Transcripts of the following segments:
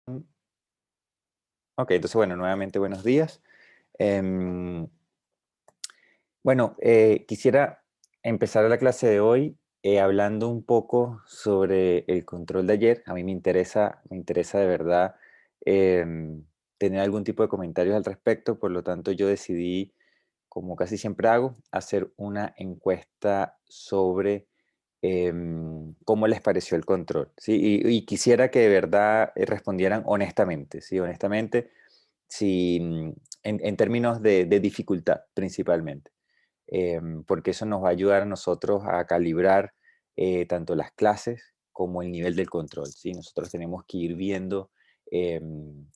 Ok, entonces, bueno, nuevamente buenos días. Em, bueno, quisiera empezar la clase de hoy hablando un poco sobre el control de ayer. A mí me interesa de verdad em, tener algún tipo de comentarios al respecto, por lo tanto yo decidí, como casi siempre hago, hacer una encuesta sobre cómo les pareció el control, ¿sí? Y quisiera que de verdad respondieran honestamente, ¿sí? Honestamente, si, en términos de dificultad principalmente, porque eso nos va a ayudar a nosotros a calibrar tanto las clases como el nivel del control, ¿sí? Nosotros tenemos que ir viendo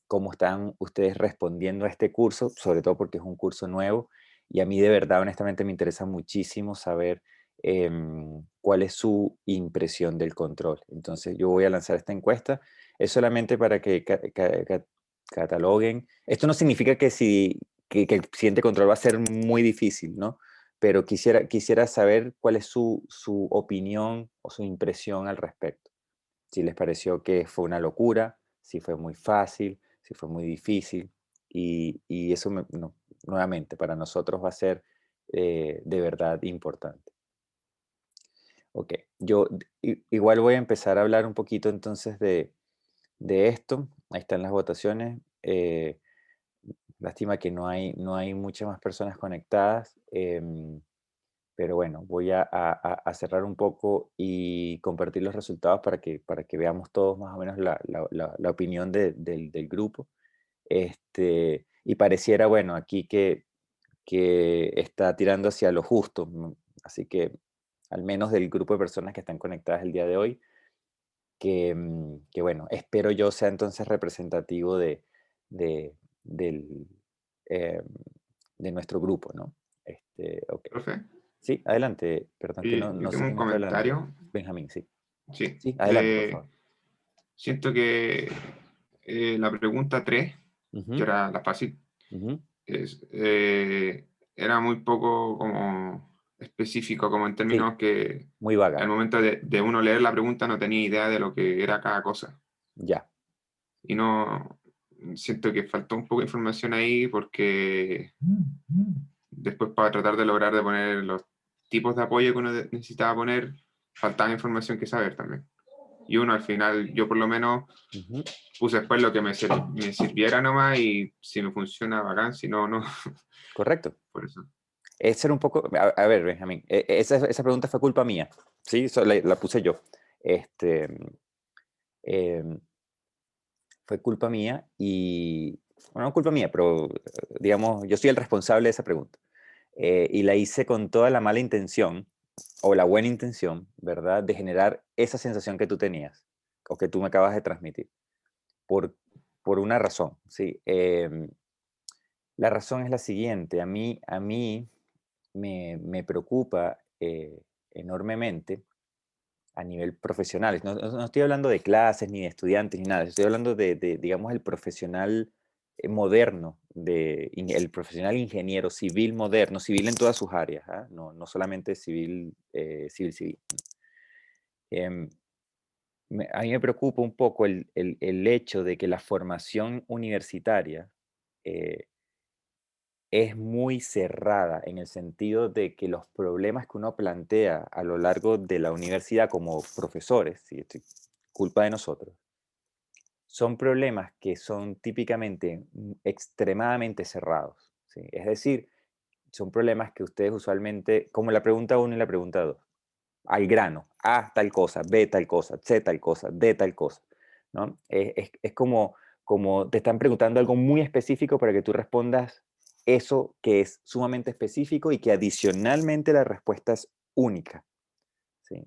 cómo están ustedes respondiendo a este curso, sobre todo porque es un curso nuevo y a mí de verdad, honestamente, me interesa muchísimo saber cuál es su impresión del control. Entonces, yo voy a lanzar esta encuesta. Es solamente para que cataloguen. Esto no significa que, que el siguiente control va a ser muy difícil, ¿no? Pero quisiera saber cuál es su opinión o su impresión al respecto. Si les pareció que fue una locura, si fue muy fácil, si fue muy difícil. Y eso, no, nuevamente, para nosotros va a ser de verdad importante. Ok, yo igual voy a empezar a hablar un poquito entonces de esto. Ahí están las votaciones. Lástima que no hay muchas más personas conectadas. Pero bueno, voy a cerrar un poco y compartir los resultados para que veamos todos más o menos la opinión del grupo. Y pareciera, bueno, aquí que está tirando hacia lo justo. Así que, al menos del grupo de personas que están conectadas el día de hoy, que bueno, espero yo sea entonces representativo de, del, em, de nuestro grupo, ¿no? Ok. Profe, Sí, adelante. Perdón que no, yo no sé tengo un quién está hablando. comentario. Benjamín, sí. Sí, Sí, adelante, por favor. siento que la pregunta 3, que Ujú, era la fácil, ujú. es, era muy poco como específico, como en Sí, términos que muy al vaga. momento de uno leer la pregunta no tenía idea de lo que era cada cosa. Ya. Y no, siento que faltó un poco de información ahí porque después para tratar de lograr de poner los tipos de apoyo que uno necesitaba poner, faltaba información que saber también. Y uno al final, yo por lo menos Ujú. puse después lo que me sirviera nomás y si me funciona, bacán, si no, no. Correcto. Por eso. Ese era un poco. A ver, Benjamín, esa pregunta fue culpa mía. Sí, la puse yo. Este, em, Fue culpa mía y. Bueno, no culpa mía, pero digamos, yo soy el responsable de esa pregunta. Y la hice con toda la mala intención o la buena intención, ¿verdad? De generar esa sensación que tú tenías o que tú me acabas de transmitir. por, por una razón, ¿sí? La razón es la siguiente, a mí me preocupa enormemente a nivel profesional. No estoy hablando de clases ni de estudiantes ni nada, estoy hablando digamos, el profesional moderno, el profesional ingeniero civil moderno, civil en todas sus áreas, ¿ah? No solamente civil, civil. Em, a mí me preocupa un poco el hecho de que la formación universitaria eh, es muy cerrada en el sentido de que los problemas que uno plantea a lo largo de la universidad como profesores, ¿sí? Esto es culpa de nosotros, son problemas que son típicamente extremadamente cerrados, ¿sí? Es decir, son problemas que ustedes usualmente, como la pregunta uno y la pregunta 2, al grano, A tal cosa, B tal cosa, C tal cosa, D tal cosa, ¿no? Es como te están preguntando algo muy específico para que tú respondas eso que es sumamente específico y que adicionalmente la respuesta es única, ¿sí?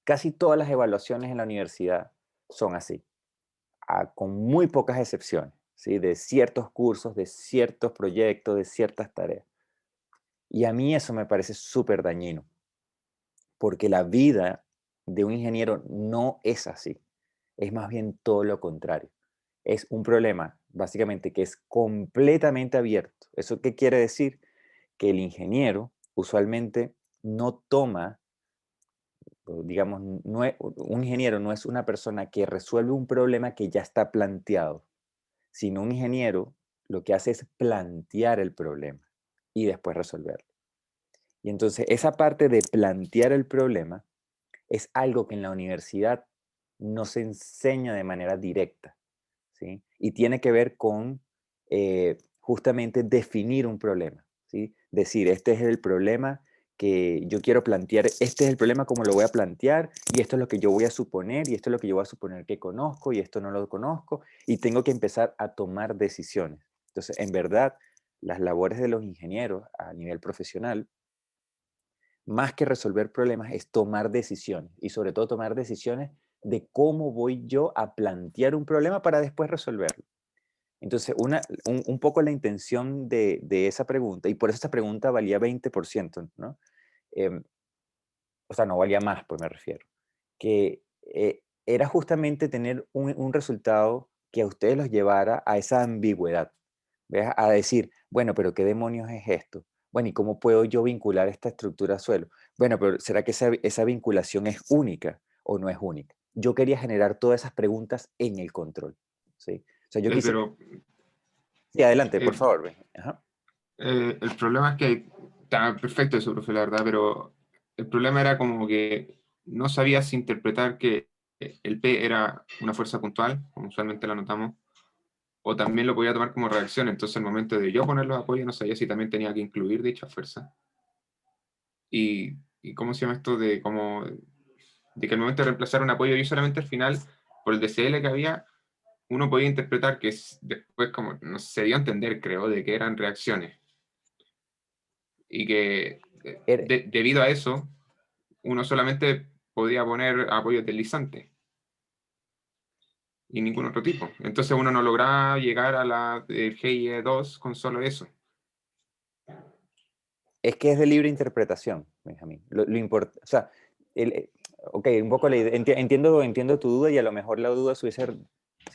Casi todas las evaluaciones en la universidad son así, con muy pocas excepciones, ¿sí? De ciertos cursos, de ciertos proyectos, de ciertas tareas. Y a mí eso me parece súper dañino, porque la vida de un ingeniero no es así. Es más bien todo lo contrario. Es un problema, básicamente, que es completamente abierto. ¿Eso qué quiere decir? Que el ingeniero usualmente no toma, o digamos, un ingeniero no es una persona que resuelve un problema que ya está planteado, sino un ingeniero lo que hace es plantear el problema y después resolverlo. Y entonces esa parte de plantear el problema es algo que en la universidad no se enseña de manera directa, ¿sí? Y tiene que ver con justamente definir un problema, ¿sí? Decir, este es el problema que yo quiero plantear, este es el problema como lo voy a plantear, y esto es lo que yo voy a suponer, y esto es lo que yo voy a suponer que conozco, y esto no lo conozco, y tengo que empezar a tomar decisiones. Entonces, en verdad, las labores de los ingenieros a nivel profesional más que resolver problemas, es tomar decisiones y sobre todo tomar decisiones de cómo voy yo a plantear un problema para después resolverlo. Entonces, un poco la intención de esa pregunta, y por eso esta pregunta valía 20%, ¿no? Em, o sea, no valía más, pues me refiero, que era justamente tener un resultado que a ustedes los llevara a esa ambigüedad, ¿ves? A decir, bueno, pero ¿qué demonios es esto? Bueno, ¿y cómo puedo yo vincular esta estructura a suelo? Bueno, pero ¿será que esa vinculación es única o no es única? Yo quería generar todas esas preguntas en el control, ¿sí? O sea, yo quise... Pero Sí, adelante, por eh, favor. Ve. Ajá. el problema es que está perfecto eso, profe, la verdad, pero el problema era como que no sabías interpretar que el P era una fuerza puntual, como usualmente la notamos, o también lo podía tomar como reacción. Entonces, al momento de yo poner los apoyos, no sabía si también tenía que incluir dicha fuerza. Y ¿cómo se llama esto? De que al momento de reemplazar un apoyo, yo solamente al final, por el DCL que había, uno podía interpretar que después, como no sé, se dio a entender, creo, de que eran reacciones. Y que Er- debido a eso, uno solamente podía poner apoyos deslizantes y ningún otro tipo. Entonces uno no lograba llegar a la GIE2 con solo eso. Es que es de libre interpretación, Benjamín. O sea, ok, un poco entiendo tu duda y a lo mejor la duda se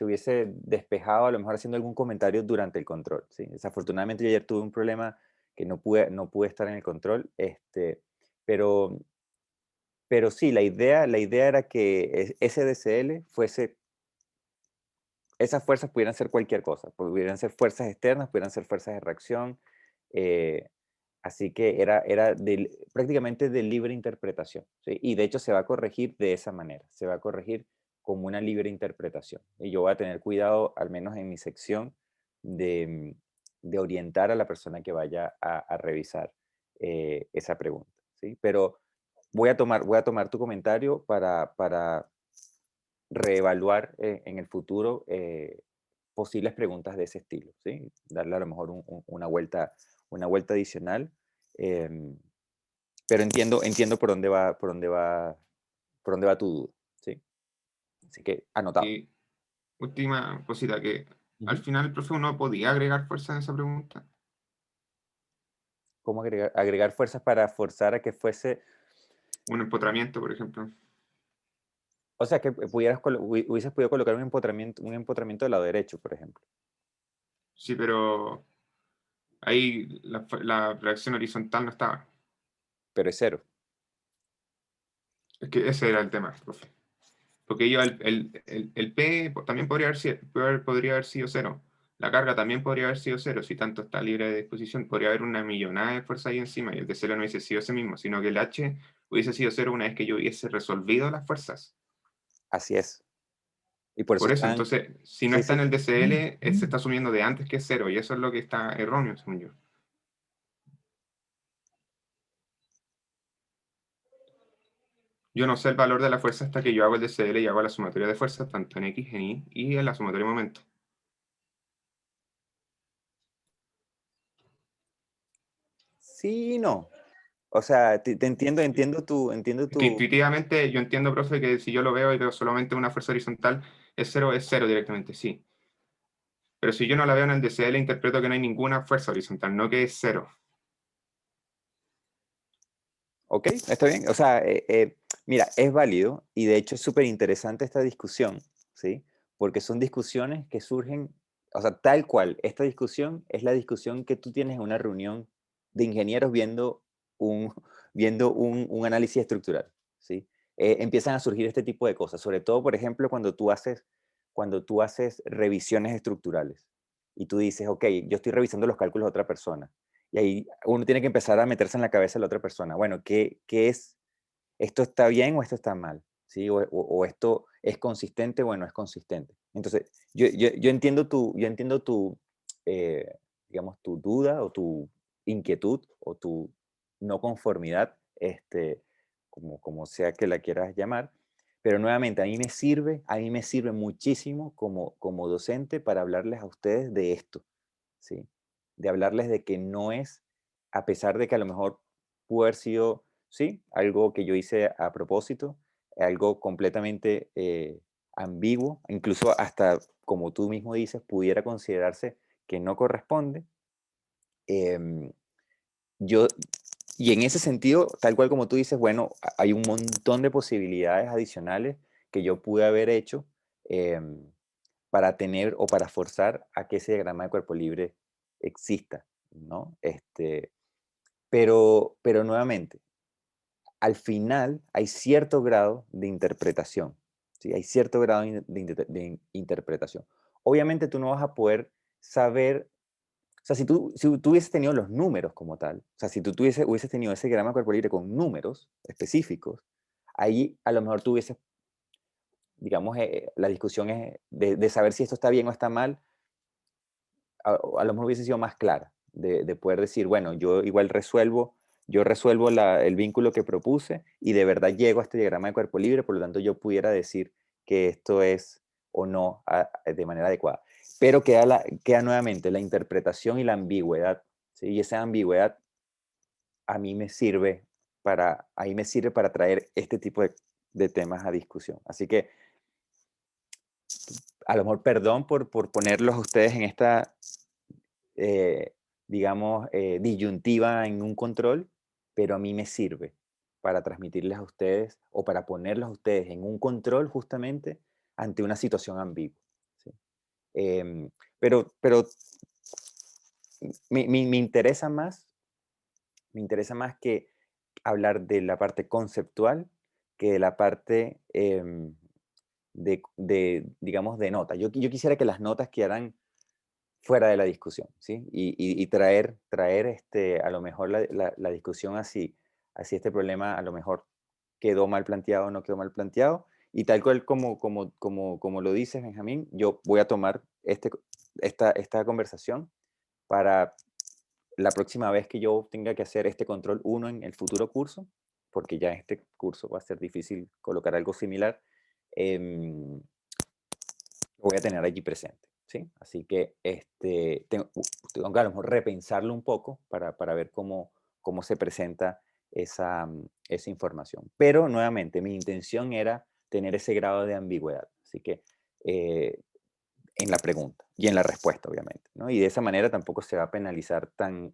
hubiese despejado, a lo mejor haciendo algún comentario durante el control. ¿Sí? Desafortunadamente yo ayer tuve un problema que no pude estar en el control, pero, pero sí, la idea era que ese DCL fuese, esas fuerzas pudieran ser cualquier cosa, pudieran ser fuerzas externas, pudieran ser fuerzas de reacción, eh, así que era prácticamente de libre interpretación, ¿sí? Y de hecho se va a corregir de esa manera, se va a corregir como una libre interpretación. Y yo voy a tener cuidado, al menos en mi sección, de orientar a la persona que vaya a revisar esa pregunta, ¿sí? Pero voy a tomar tu comentario para reevaluar en el futuro posibles preguntas de ese estilo, ¿sí? Darle a lo mejor una vuelta adicional, em, pero entiendo por dónde va tu duda, ¿sí? Así que anotado. Y última cosita, que al Ujú. final el profe uno podía agregar fuerza en esa pregunta. ¿Cómo agregar fuerzas para forzar a que fuese, Un empotramiento, por ejemplo. o sea, que hubieses podido colocar un empotramiento del lado derecho, por ejemplo, Sí, pero ahí la reacción horizontal no estaba. pero es cero. Es que ese era el tema, profe. Porque yo, el P también podría haber sido cero. La carga también podría haber sido cero, si tanto está libre de disposición. Podría haber una millonada de fuerza ahí encima y el de cero no hubiese sido ese mismo, sino que el H hubiese sido cero una vez que yo hubiese resolvido las fuerzas. Así es. Y por eso Por eso, están, entonces, si no sí, está en sí. el DCL, se está asumiendo de antes que es cero, y eso es lo que está erróneo, según yo. Yo no sé el valor de la fuerza hasta que yo hago el DCL y hago la sumatoria de fuerzas, tanto en X, en Y y en la sumatoria de momento. Sí y no. O sea, te entiendo Es que tu, intuitivamente yo entiendo, profe, que si yo lo veo y veo solamente una fuerza horizontal, es cero directamente, sí. Pero si yo no la veo en el DCL, interpreto que no hay ninguna fuerza horizontal, no que es cero. ok, está bien. O sea, mira, es válido y de hecho es súper interesante esta discusión, ¿sí? Porque son discusiones que surgen, o sea, tal cual, esta discusión es la discusión que tú tienes en una reunión de ingenieros viendo un, viendo un análisis estructural, ¿sí? empiezan a surgir este tipo de cosas. Sobre todo, por ejemplo, cuando tú haces revisiones estructurales y tú dices, ok, yo estoy revisando los cálculos de otra persona. Y ahí uno tiene que empezar a meterse en la cabeza de la otra persona. Bueno, ¿qué es? ¿Esto está bien o esto está mal? ¿Sí? O esto es consistente o no es consistente. Entonces, yo entiendo tu, digamos, tu duda o tu inquietud o tu no conformidad, como sea que la quieras llamar, pero nuevamente a mí me sirve muchísimo como docente para hablarles a ustedes de esto, ¿sí? De hablarles de que no es, a pesar de que a lo mejor pudo haber sido, sí, algo que yo hice a propósito, algo completamente ambiguo, incluso hasta, como tú mismo dices, pudiera considerarse que no corresponde. em, yo, y en ese sentido, tal cual como tú dices, bueno, hay un montón de posibilidades adicionales que yo pude haber hecho em, para tener o para forzar a que ese diagrama de cuerpo libre exista, ¿no? Pero nuevamente, al final hay cierto grado de interpretación, ¿sí? Hay cierto grado de interpretación. Obviamente tú no vas a poder saber, o sea, si tú hubieses tenido los números como tal, o sea, si tú hubieses tenido ese diagrama de cuerpo libre con números específicos, ahí a lo mejor tú hubieses, digamos, la discusión es de saber si esto está bien o está mal, a lo mejor hubiese sido más clara, de poder decir, bueno, yo resuelvo el vínculo que propuse y de verdad llego a este diagrama de cuerpo libre, por lo tanto yo pudiera decir que esto es o no de manera adecuada. Pero queda nuevamente la interpretación y la ambigüedad, ¿sí? Y esa ambigüedad ahí me sirve para traer este tipo de temas a discusión. Así que a lo mejor perdón por ponerlos a ustedes en esta eh, digamos, disyuntiva en un control, pero a mí me sirve para transmitirles a ustedes o para ponerlos a ustedes en un control justamente ante una situación ambigua. ¿Sí? Pero me interesa más que hablar de la parte conceptual que de la parte digamos, de nota. Yo quisiera que las notas quedaran fuera de la discusión, ¿sí? Y traer a lo mejor la discusión así este problema a lo mejor quedó mal planteado o no quedó mal planteado. Y tal cual como lo dices, Benjamín, yo voy a tomar esta conversación para la próxima vez que yo tenga que hacer este control uno en el futuro curso, porque ya en este curso va a ser difícil colocar algo similar, em, lo voy a tener allí presente, ¿sí? Así que tengo que a lo mejor repensarlo un poco para ver cómo se presenta esa información. Pero nuevamente, mi intención era tener ese grado de ambigüedad. Así que eh, en la pregunta y en la respuesta, obviamente, ¿no? Y de esa manera tampoco se va a penalizar tan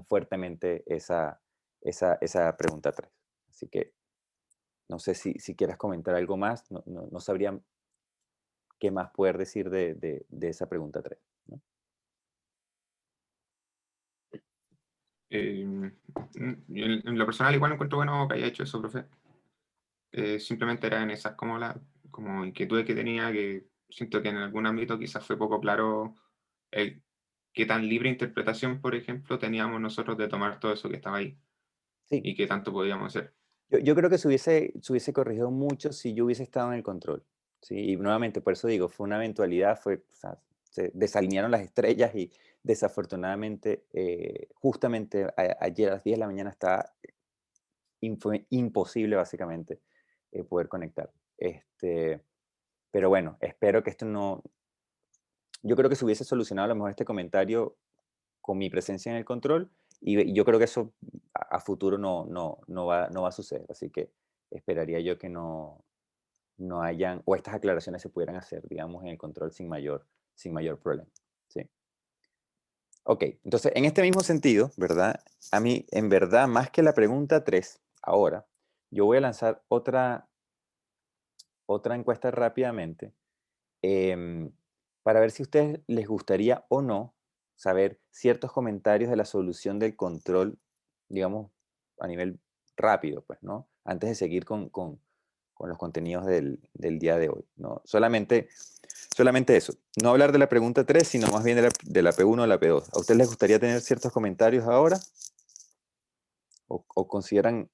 fuertemente esa pregunta 3. Así que no sé si quieras comentar algo más, no sabría qué más poder decir de esa pregunta 3, ¿no? Yo en lo personal igual encuentro bueno que haya hecho eso, profe. Simplemente era en esas como inquietudes que tenía, que siento que en algún ámbito quizás fue poco claro el qué tan libre interpretación, por ejemplo, teníamos nosotros de tomar todo eso que estaba ahí Sí, y qué tanto podíamos hacer. yo creo que se hubiese corregido mucho si yo hubiese estado en el control, ¿sí? Y nuevamente, por eso digo, fue una eventualidad, o sea, se desalinearon las estrellas y desafortunadamente, justamente ayer a las 10 de la mañana fue imposible básicamente poder conectar. Pero bueno, espero que esto no, yo creo que se hubiese solucionado a lo mejor este comentario con mi presencia en el control y yo creo que eso a futuro no va a suceder. Así que esperaría yo que no hayan, o estas aclaraciones se pudieran hacer, digamos, en el control sin mayor problema. ¿Sí? Ok, entonces en este mismo sentido, ¿verdad? A mí, en verdad, más que la pregunta 3 ahora, yo voy a lanzar otra encuesta rápidamente em, para ver si a ustedes les gustaría o no saber ciertos comentarios de la solución del control, digamos, a nivel rápido, pues, ¿no? Antes de seguir con los contenidos del día de hoy, ¿no? Solamente eso. No hablar de la pregunta 3, sino más bien de la P1 o la P2. ¿A ustedes les gustaría tener ciertos comentarios ahora? ¿O consideran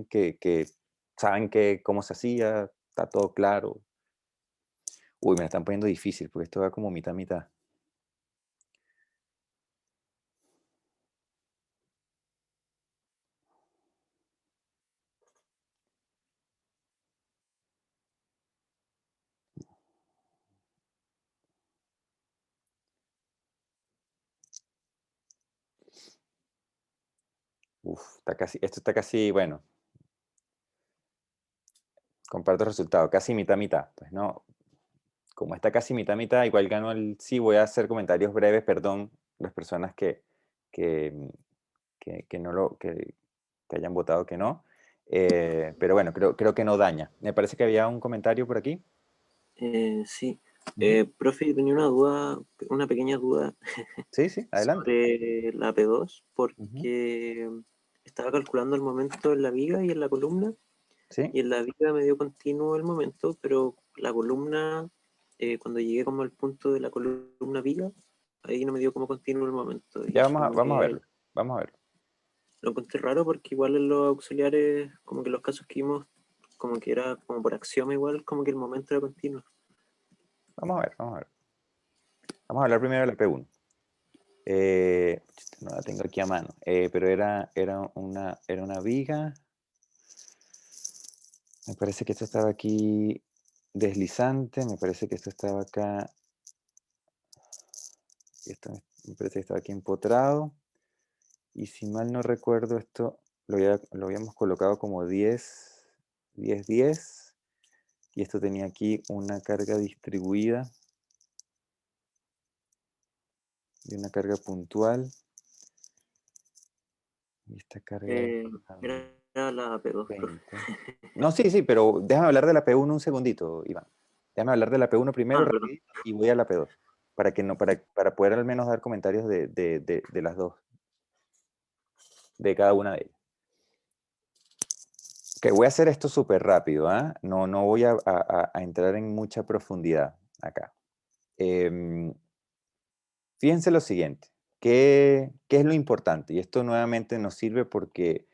que saben cómo se hacía? ¿Está todo claro? Uy, me la están poniendo difícil porque esto va como mitad, mitad. Uf, esto está casi, bueno, comparto el resultado, casi mitad, mitad. Pues no, como está casi mitad, mitad, igual gano el sí, voy a hacer comentarios breves, perdón, las personas que, que no que hayan votado que no. Pero bueno, creo que no daña. Me parece que había un comentario por aquí. Sí. Ujú. Profe, yo tenía una duda, una pequeña duda Sí, sí, adelante. sobre la P2, Ujú. porque estaba calculando el momento en la viga y en la columna, Sí, y en la viga me dio continuo el momento, pero la columna, cuando llegué como al punto de la columna viga, ahí no me dio como continuo el momento, ya y como vamos a que verlo. Vamos a verlo. lo encontré raro porque igual en los auxiliares, como que los casos que vimos, como que era como por axioma igual, como que el momento era continuo. Vamos a ver, vamos a ver. Vamos a hablar primero de la P1. No la tengo aquí a mano, pero era una viga. Me parece que esto estaba aquí deslizante, me parece que esto estaba acá, esto me parece que estaba aquí empotrado. Y si mal no recuerdo, esto lo habíamos colocado como 10, 10, 10. Y esto tenía aquí una carga distribuida y una carga puntual. Y esta carga era Era la P2, profe. 20. No, sí, sí, pero déjame hablar de la P1 un segundito, Iván. Déjame hablar de la P1 primero, Ah, perdón. rapidito, y voy a la P2. Para que no, para poder al menos dar comentarios de las dos, de cada una de ellas. Que voy a hacer esto súper rápido, ¿ah? No voy a entrar en mucha profundidad acá. Fíjense lo siguiente, ¿qué es lo importante? Y esto nuevamente nos sirve porque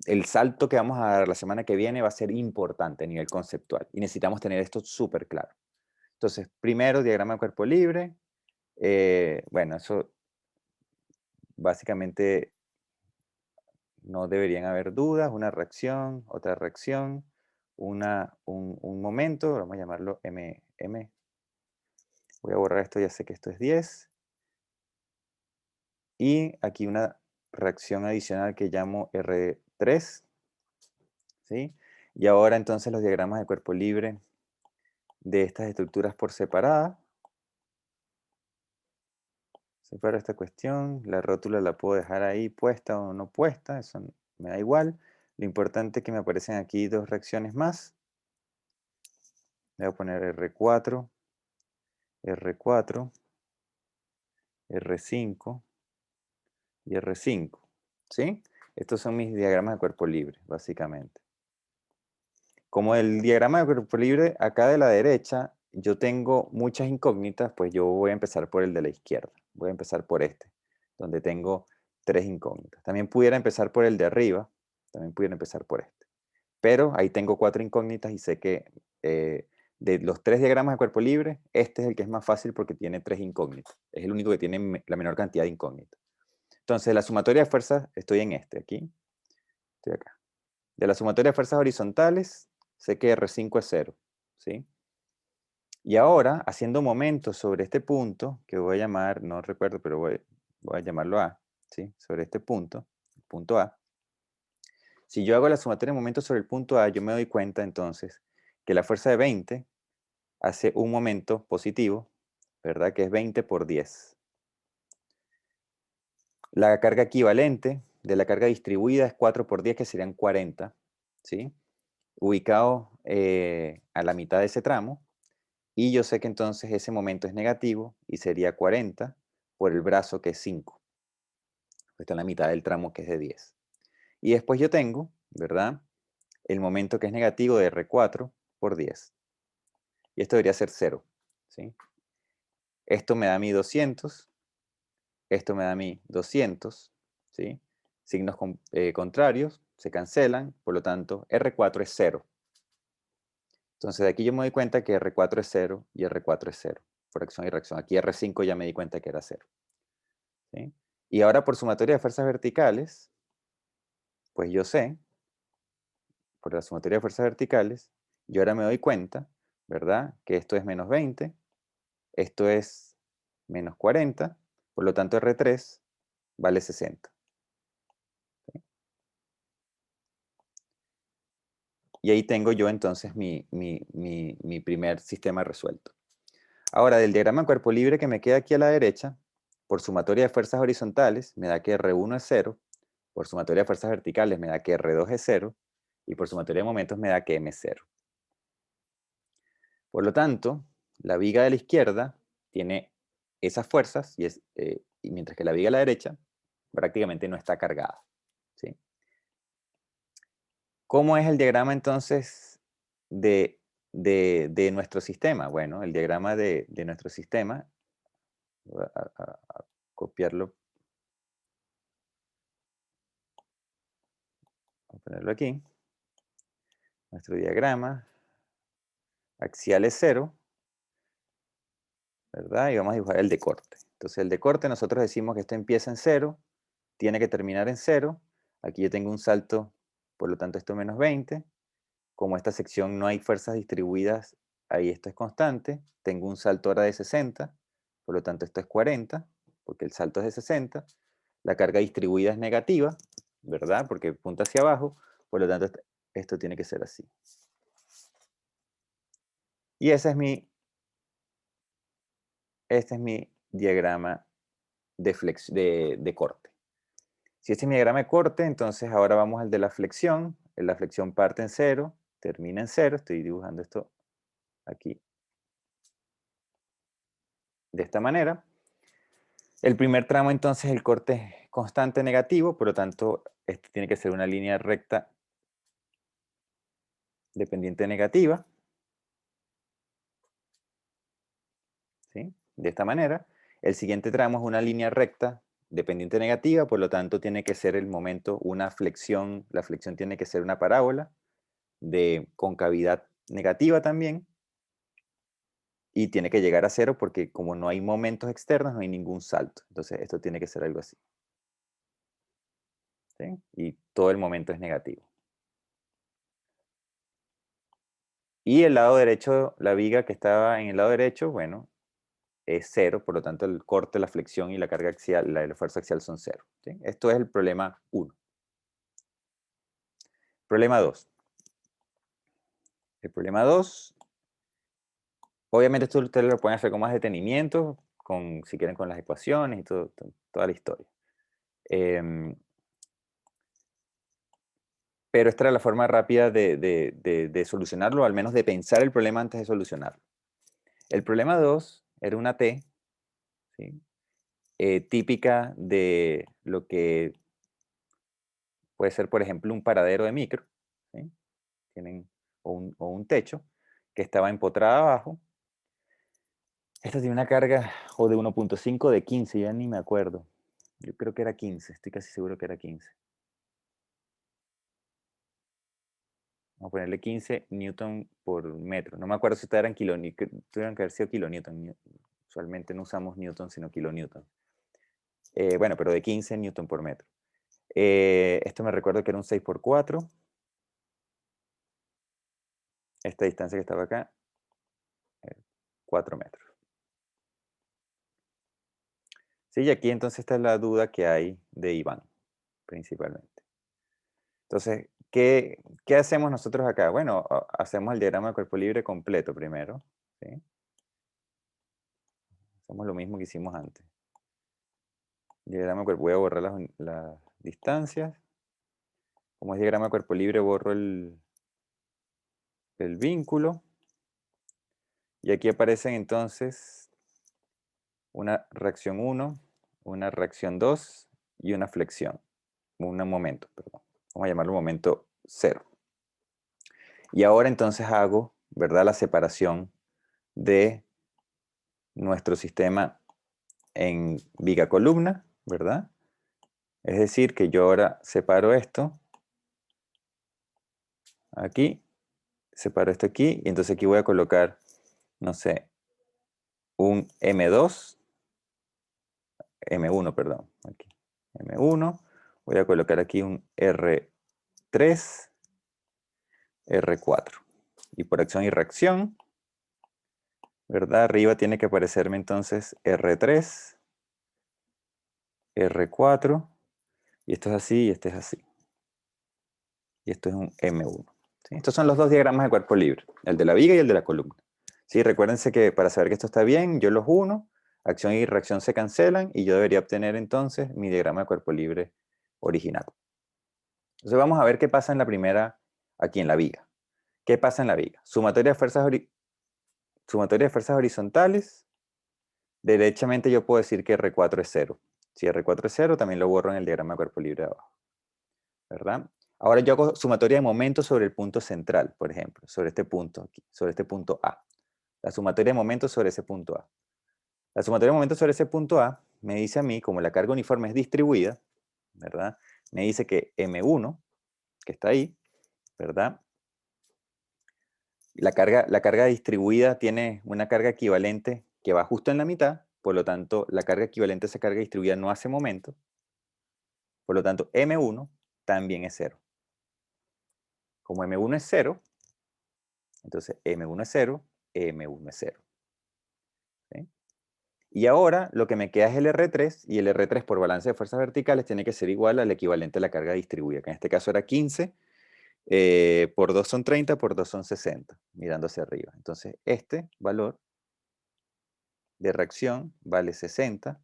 el salto que vamos a dar la semana que viene va a ser importante a nivel conceptual y necesitamos tener esto súper claro. Entonces, primero, diagrama de cuerpo libre. Bueno, eso básicamente no deberían haber dudas. Una reacción, otra reacción, un momento, vamos a llamarlo M. Voy a borrar esto, ya sé que esto es 10. Y aquí una reacción adicional que llamo R3. ¿Sí? Y ahora entonces los diagramas de cuerpo libre de estas estructuras por separada. Separo esta cuestión, la rótula la puedo dejar ahí puesta o no puesta, eso me da igual. Lo importante es que me aparecen aquí dos reacciones más. Voy a poner R4, R4, R5 y R5. ¿Sí? Estos son mis diagramas de cuerpo libre, básicamente. Como el diagrama de cuerpo libre acá de la derecha, yo tengo muchas incógnitas, pues yo voy a empezar por el de la izquierda. Voy a empezar por este, donde tengo 3 incógnitas. También pudiera empezar por el de arriba, también pudiera empezar por este. Pero ahí tengo 4 incógnitas y sé que de los 3 diagramas de cuerpo libre, este es el que es más fácil porque tiene 3 incógnitas. Es el único que tiene la menor cantidad de incógnitas. Entonces, la sumatoria de fuerzas, estoy en este, aquí, estoy acá. De la sumatoria de fuerzas horizontales, sé que R5 es 0, ¿sí? Y ahora, haciendo momentos sobre este punto, que voy a llamar, no recuerdo, pero voy a llamarlo A, ¿sí? Sobre este punto, el punto A. Si yo hago la sumatoria de momentos sobre el punto A, yo me doy cuenta entonces que la fuerza de 20 hace un momento positivo, ¿verdad? Que es 20 por 10. La carga equivalente de la carga distribuida es 4 por 10, que serían 40, ¿sí? Ubicado a la mitad de ese tramo. Y yo sé que entonces ese momento es negativo y sería 40 por el brazo, que es 5. Está en la mitad del tramo, que es de 10. Y después yo tengo, ¿verdad? el momento que es negativo de R4 por 10. Y esto debería ser 0. ¿Sí? Esto me da a mí 200. Esto me da a mí 200. ¿Sí? Signos contrarios se cancelan, por lo tanto R4 es 0. Entonces de aquí yo me doy cuenta que R4 es 0 y R4 es 0, por acción y reacción. Aquí R5 ya me di cuenta que era 0. ¿Sí? Y ahora por sumatoria de fuerzas verticales, pues yo sé, por la sumatoria de fuerzas verticales, yo ahora me doy cuenta, ¿verdad? Que esto es menos 20, esto es menos 40, por lo tanto R3 vale 60. Y ahí tengo yo entonces mi primer sistema resuelto. Ahora, del diagrama de cuerpo libre que me queda aquí a la derecha, por sumatoria de fuerzas horizontales me da que R1 es 0, por sumatoria de fuerzas verticales me da que R2 es 0, y por sumatoria de momentos me da que M es 0. Por lo tanto, la viga de la izquierda tiene esas fuerzas, y mientras que la viga de la derecha prácticamente no está cargada. ¿Sí? ¿Cómo es el diagrama entonces de nuestro sistema? Bueno, el diagrama de nuestro sistema, voy a copiarlo, voy a ponerlo aquí. Nuestro diagrama axial es 0, ¿verdad? Y vamos a dibujar el de corte. Entonces el de corte nosotros decimos que esto empieza en 0, tiene que terminar en 0. Aquí yo tengo un salto, por lo tanto esto es menos 20. Como esta sección no hay fuerzas distribuidas, ahí esto es constante. Tengo un salto ahora de 60, por lo tanto esto es 40, porque el salto es de 60. La carga distribuida es negativa, ¿verdad? Porque punta hacia abajo, por lo tanto esto tiene que ser así. Y ese es este es mi diagrama de corte. Si este es mi diagrama de corte, entonces ahora vamos al de la flexión. La flexión parte en 0, termina en 0. Estoy dibujando esto aquí de esta manera. El primer tramo entonces el corte es constante negativo, por lo tanto este tiene que ser una línea recta de pendiente negativa. ¿Sí? De esta manera. El siguiente tramo es una línea recta de pendiente negativa, por lo tanto tiene que ser el momento una flexión, la flexión tiene que ser una parábola de concavidad negativa también, y tiene que llegar a 0 porque como no hay momentos externos, no hay ningún salto. Entonces esto tiene que ser algo así. ¿Sí? Y todo el momento es negativo. Y el lado derecho, la viga que estaba en el lado derecho, bueno, es 0, por lo tanto el corte, la flexión y la carga axial, la fuerza axial son 0. ¿Sí? Esto es el problema 1. Problema 2. El problema 2, obviamente esto ustedes lo pueden hacer con más detenimiento, si quieren con las ecuaciones y toda la historia. Pero esta era la forma rápida de solucionarlo, al menos de pensar el problema antes de solucionarlo. El problema 2 era una T, ¿sí? Típica de lo que puede ser, por ejemplo, un paradero de micro, ¿sí? o un techo, que estaba empotrada abajo. Esta tiene una carga o de 1.5 de 15, ya ni me acuerdo. Yo creo que era 15, estoy casi seguro que era 15. Vamos a ponerle 15 newton por metro. No me acuerdo si eran kilonewton, tuvieron que haber sido kilonewton. Usualmente no usamos newton, sino kilonewton. Bueno, pero de 15 newton por metro. Esto me recuerdo que era un 6 por 4. Esta distancia que estaba acá, 4 metros. Sí, y aquí entonces está la duda que hay de Iván, principalmente. Entonces, ¿qué hacemos nosotros acá? Bueno, hacemos el diagrama de cuerpo libre completo primero. ¿Sí? Hacemos lo mismo que hicimos antes. Diagrama de cuerpo, voy a borrar las distancias. Como es diagrama de cuerpo libre, borro el vínculo. Y aquí aparecen entonces una reacción 1, una reacción 2 y una flexión. Un momento, perdón. Vamos a llamarlo momento 0. Y ahora entonces hago, ¿verdad?, la separación de nuestro sistema en viga columna, ¿verdad? Es decir, que yo ahora separo esto aquí, separo esto aquí, y entonces aquí voy a colocar, no sé, un M2, M1, perdón, aquí, M1, voy a colocar aquí un R3, R4. Y por acción y reacción, ¿verdad? Arriba tiene que aparecerme entonces R3, R4, y esto es así y este es así. Y esto es un M1. ¿Sí? Estos son los dos diagramas de cuerpo libre, el de la viga y el de la columna. ¿Sí? Recuérdense que para saber que esto está bien, yo los uno, acción y reacción se cancelan y yo debería obtener entonces mi diagrama de cuerpo libre original. Entonces vamos a ver qué pasa en la primera, aquí en la viga. ¿Qué pasa en la viga? Sumatoria de fuerzas horizontales. Derechamente yo puedo decir que R4 es 0. Si R4 es 0, también lo borro en el diagrama de cuerpo libre de abajo. ¿Verdad? Ahora yo hago sumatoria de momentos sobre el punto central, por ejemplo, sobre este punto aquí, sobre este punto A. La sumatoria de momentos sobre ese punto A. La sumatoria de momentos sobre ese punto A me dice a mí, como la carga uniforme es distribuida, ¿verdad? Me dice que M1, que está ahí, ¿verdad? La carga distribuida tiene una carga equivalente que va justo en la mitad, por lo tanto, la carga equivalente a esa carga distribuida no hace momento, por lo tanto, M1 también es 0. Como M1 es 0, entonces M1 es 0, M1 es 0. ¿Sí? Y ahora lo que me queda es el R3, y el R3 por balance de fuerzas verticales tiene que ser igual al equivalente a la carga distribuida, que en este caso era 15, por 2 son 30, por 2 son 60, mirando hacia arriba. Entonces este valor de reacción vale 60,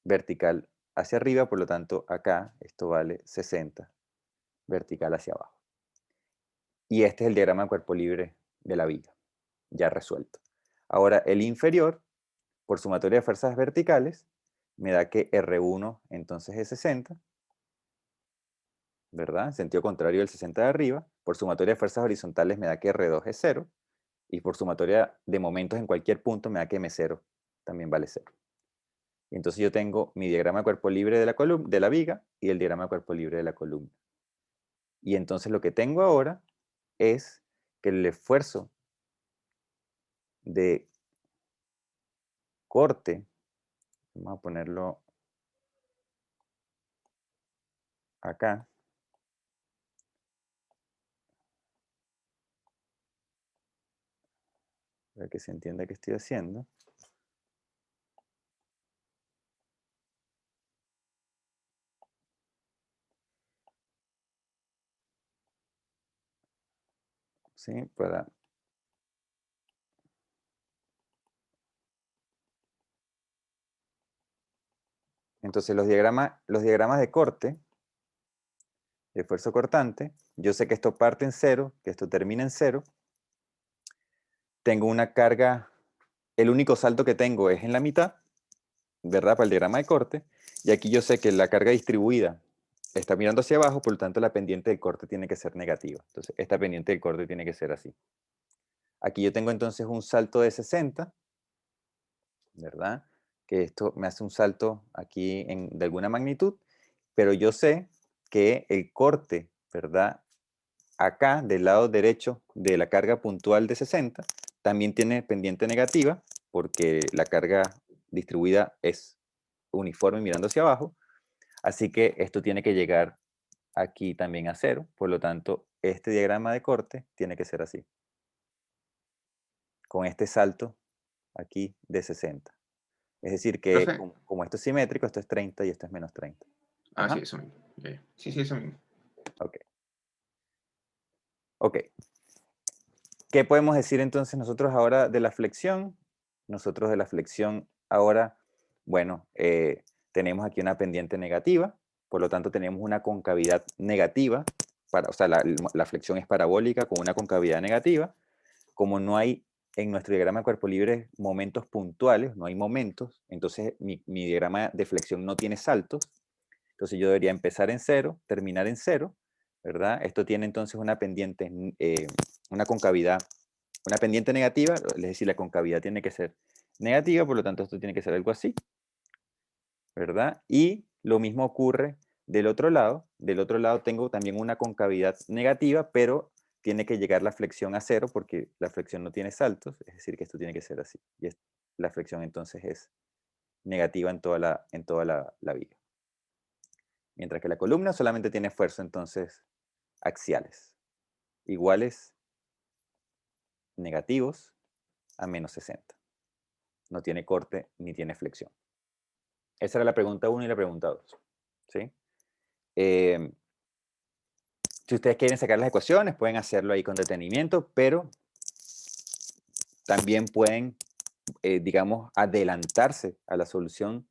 vertical hacia arriba, por lo tanto acá esto vale 60, vertical hacia abajo. Y este es el diagrama de cuerpo libre de la viga, ya resuelto. Ahora el inferior, por sumatoria de fuerzas verticales, me da que R1 entonces es 60, ¿verdad? En sentido contrario del 60 de arriba. Por sumatoria de fuerzas horizontales me da que R2 es 0. Y por sumatoria de momentos en cualquier punto me da que M0 también vale 0. Y entonces yo tengo mi diagrama de cuerpo libre de la viga y el diagrama de cuerpo libre de la columna. Y entonces lo que tengo ahora es que el esfuerzo de corte, vamos a ponerlo acá, para que se entienda qué estoy haciendo. ¿Sí? Entonces los diagramas de corte, de esfuerzo cortante, yo sé que esto parte en 0, que esto termina en 0. Tengo una carga, el único salto que tengo es en la mitad, ¿verdad? Para el diagrama de corte. Y aquí yo sé que la carga distribuida está mirando hacia abajo, por lo tanto la pendiente del corte tiene que ser negativa. Entonces esta pendiente del corte tiene que ser así. Aquí yo tengo entonces un salto de 60, ¿verdad? Que esto me hace un salto aquí de alguna magnitud, pero yo sé que el corte, ¿verdad? Acá, del lado derecho de la carga puntual de 60, también tiene pendiente negativa, porque la carga distribuida es uniforme mirando hacia abajo, así que esto tiene que llegar aquí también a 0, por lo tanto, este diagrama de corte tiene que ser así, con este salto aquí de 60. Es decir, que Profe. como esto es simétrico, esto es 30 y esto es menos 30. Ah, Ajá. sí, eso mismo. Ya. Sí, eso mismo. Ok. Ok. ¿Qué podemos decir entonces nosotros ahora de la flexión? Nosotros de la flexión ahora, bueno, tenemos aquí una pendiente negativa, por lo tanto tenemos una concavidad negativa, o sea, la flexión es parabólica con una concavidad negativa. Como no hay en nuestro diagrama de cuerpo libre momentos puntuales, no hay momentos, entonces mi diagrama de flexión no tiene saltos, entonces yo debería empezar en 0, terminar en 0, ¿verdad? Esto tiene entonces una pendiente, una concavidad, una pendiente negativa, es decir, la concavidad tiene que ser negativa, por lo tanto esto tiene que ser algo así, ¿verdad? Y lo mismo ocurre del otro lado. Del otro lado tengo también una concavidad negativa, pero tiene que llegar la flexión a cero porque la flexión no tiene saltos, es decir, que esto tiene que ser así. Y la flexión entonces es negativa en toda la viga. Mientras que la columna solamente tiene esfuerzo entonces axiales, iguales negativos a menos 60. No tiene corte ni tiene flexión. Esa era la pregunta 1 y la pregunta 2. ¿Sí? Si ustedes quieren sacar las ecuaciones, pueden hacerlo ahí con detenimiento, pero también pueden, digamos, adelantarse a la solución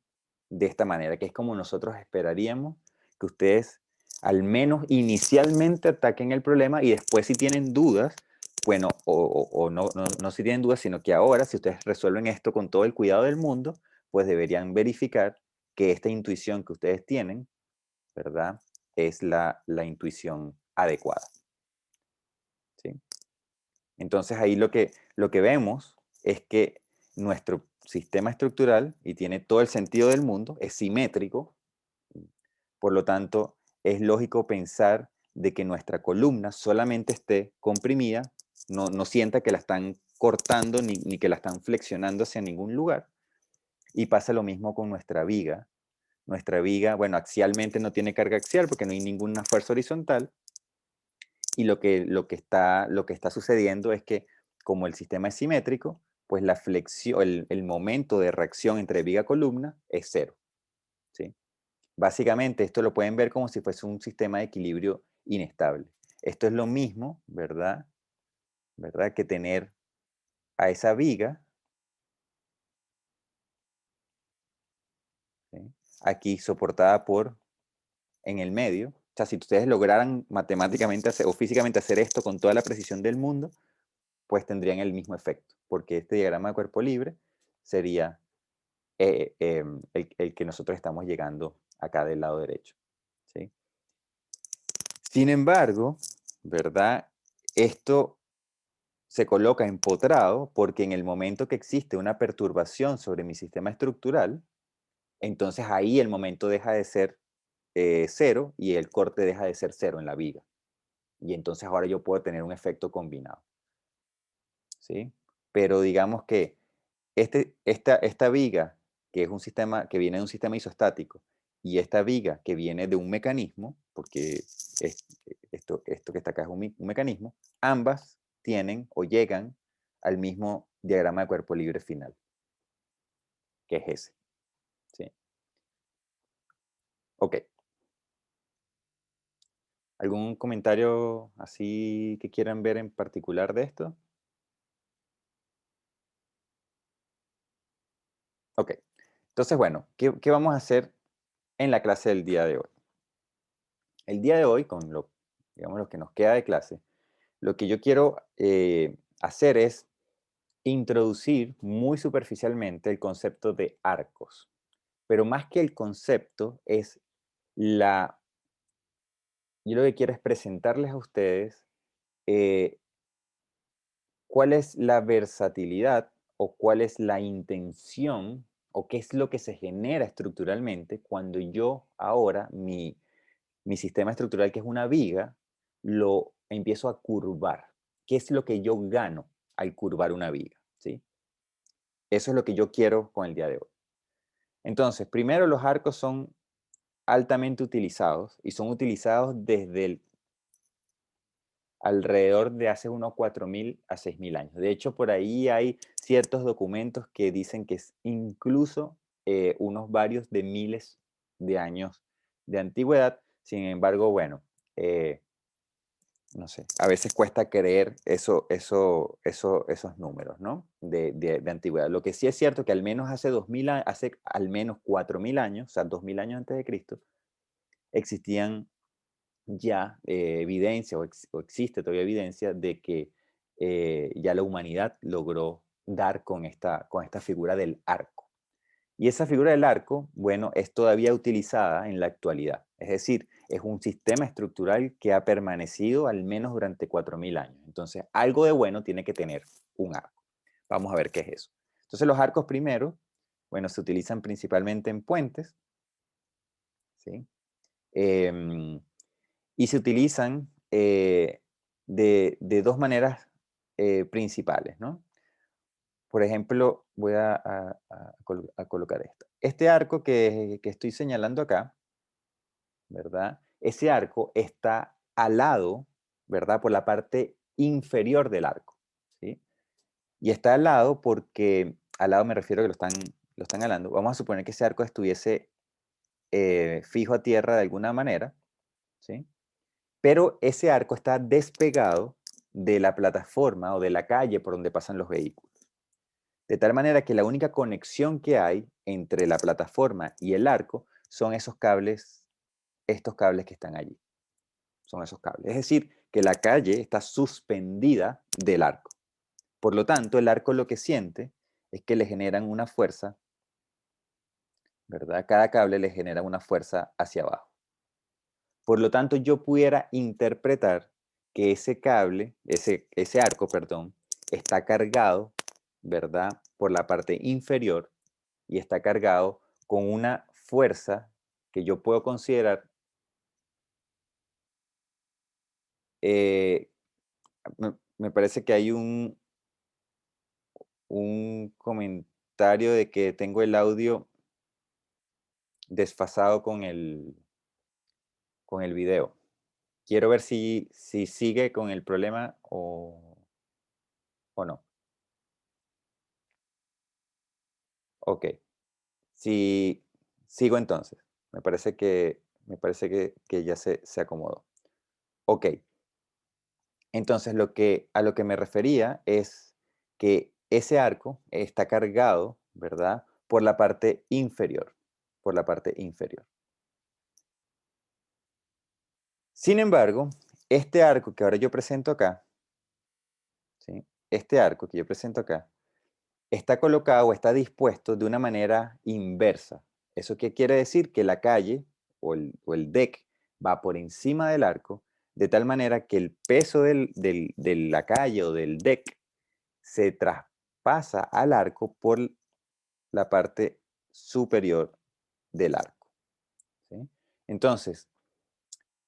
de esta manera, que es como nosotros esperaríamos que ustedes al menos inicialmente ataquen el problema y después si tienen dudas, bueno, o no si tienen dudas, sino que ahora si ustedes resuelven esto con todo el cuidado del mundo, pues deberían verificar que esta intuición que ustedes tienen, ¿verdad? Es la intuición adecuada. ¿Sí? Entonces ahí lo que vemos es que nuestro sistema estructural, y tiene todo el sentido del mundo, es simétrico, por lo tanto es lógico pensar de que nuestra columna solamente esté comprimida, no sienta que la están cortando ni que la están flexionando hacia ningún lugar, y pasa lo mismo con nuestra viga. Nuestra viga, bueno, axialmente no tiene carga axial porque no hay ninguna fuerza horizontal, y lo que está sucediendo es que como el sistema es simétrico, pues la flexión, el momento de reacción entre viga-columna es cero. ¿Sí? Básicamente esto lo pueden ver como si fuese un sistema de equilibrio inestable. Esto es lo mismo, ¿verdad? Que tener a esa viga, ¿sí? Aquí soportada en el medio. O sea, si ustedes lograran matemáticamente o físicamente hacer esto con toda la precisión del mundo, pues tendrían el mismo efecto, porque este diagrama de cuerpo libre sería el que nosotros estamos llegando acá del lado derecho. ¿Sí? Sin embargo, ¿verdad? Esto se coloca empotrado porque en el momento que existe una perturbación sobre mi sistema estructural, entonces ahí el momento deja de ser cero y el corte deja de ser cero en la viga. Y entonces ahora yo puedo tener un efecto combinado. ¿Sí? Pero digamos que esta viga, que es un sistema que viene de un sistema isostático, y esta viga que viene de un mecanismo, porque esto que está acá es un mecanismo, ambas tienen o llegan al mismo diagrama de cuerpo libre final, que es ese. ¿Sí? Ok. ¿Algún comentario así que quieran ver en particular de esto? Ok. Entonces, bueno, ¿qué vamos a hacer en la clase del día de hoy? El día de hoy, con digamos, lo que nos queda de clase, lo que yo quiero hacer es introducir muy superficialmente el concepto de arcos. Pero más que el concepto, yo lo que quiero es presentarles a ustedes eh, cuál es la versatilidad o cuál es la intención o qué es lo que se genera estructuralmente cuando yo ahora mi sistema estructural, que es una viga, lo empiezo a curvar. ¿Qué es lo que yo gano al curvar una viga? ¿Sí? Eso es lo que yo quiero con el día de hoy. Entonces, primero los arcos son altamente utilizados y son utilizados desde alrededor de hace unos 4.000 a 6.000 años. De hecho, por ahí hay ciertos documentos que dicen que es incluso unos varios de miles de años de antigüedad. Sin embargo, bueno, no sé, a veces cuesta creer esos números, ¿no? De antigüedad. Lo que sí es cierto que al menos hace al menos 4.000 años, o sea, 2.000 años antes de Cristo, existían ya evidencia o existe todavía evidencia de que ya la humanidad logró dar con esta figura del arco. Y esa figura del arco, bueno, es todavía utilizada en la actualidad. Es decir, es un sistema estructural que ha permanecido al menos durante 4000 años. Entonces, algo de bueno tiene que tener un arco. Vamos a ver qué es eso. Entonces, los arcos primero, bueno, se utilizan principalmente en puentes, ¿sí? Y se utilizan de dos maneras principales, ¿no? Por ejemplo, voy a colocar esto. Este arco que estoy señalando acá, ¿verdad? Ese arco está alado, ¿verdad? Por la parte inferior del arco, ¿sí? Y está alado porque, alado me refiero a que lo están alando. Vamos a suponer que ese arco estuviese fijo a tierra de alguna manera, ¿sí? Pero ese arco está despegado de la plataforma o de la calle por donde pasan los vehículos. De tal manera que la única conexión que hay entre la plataforma y el arco son esos cables, estos cables que están allí. Son esos cables. Es decir, que la calle está suspendida del arco. Por lo tanto, el arco lo que siente es que le generan una fuerza, ¿verdad? Cada cable le genera una fuerza hacia abajo. Por lo tanto, yo pudiera interpretar que ese cable, ese arco, perdón, está cargado, ¿verdad? Por la parte inferior y está cargado con una fuerza que yo puedo considerar, eh, me parece que hay un comentario de que tengo el audio desfasado con el video. Quiero ver si sigue con el problema o no. Ok. Si sigo entonces. Me parece que ya se acomodó. Ok. Entonces a lo que me refería es que ese arco está cargado, ¿verdad? Por la parte inferior. Por la parte inferior. Sin embargo, este arco que ahora yo presento acá, ¿sí? Este arco que yo presento acá, está colocado o está dispuesto de una manera inversa. ¿Eso qué quiere decir? Que la calle o el deck va por encima del arco, de tal manera que el peso de la calle o del deck se traspasa al arco por la parte superior del arco, ¿sí? Entonces,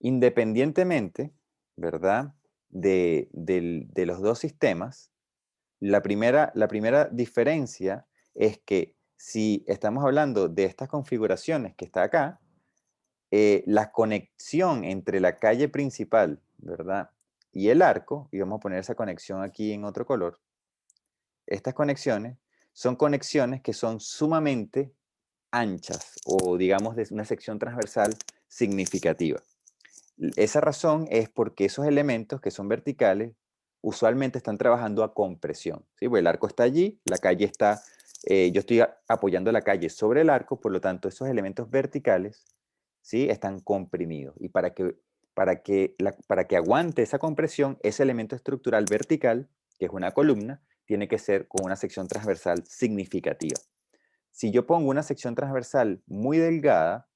independientemente, ¿verdad? De los dos sistemas, la primera diferencia es que si estamos hablando de estas configuraciones que está acá, la conexión entre la calle principal, ¿verdad? Y el arco, y vamos a poner esa conexión aquí en otro color, estas conexiones son conexiones que son sumamente anchas o digamos de una sección transversal significativa. Esa razón es porque esos elementos que son verticales usualmente están trabajando a compresión, ¿sí? Pues el arco está allí, la calle está, yo estoy apoyando la calle sobre el arco, por lo tanto esos elementos verticales, ¿sí? Están comprimidos. Y para que aguante esa compresión, ese elemento estructural vertical, que es una columna, tiene que ser con una sección transversal significativa. Si yo pongo una sección transversal muy delgada,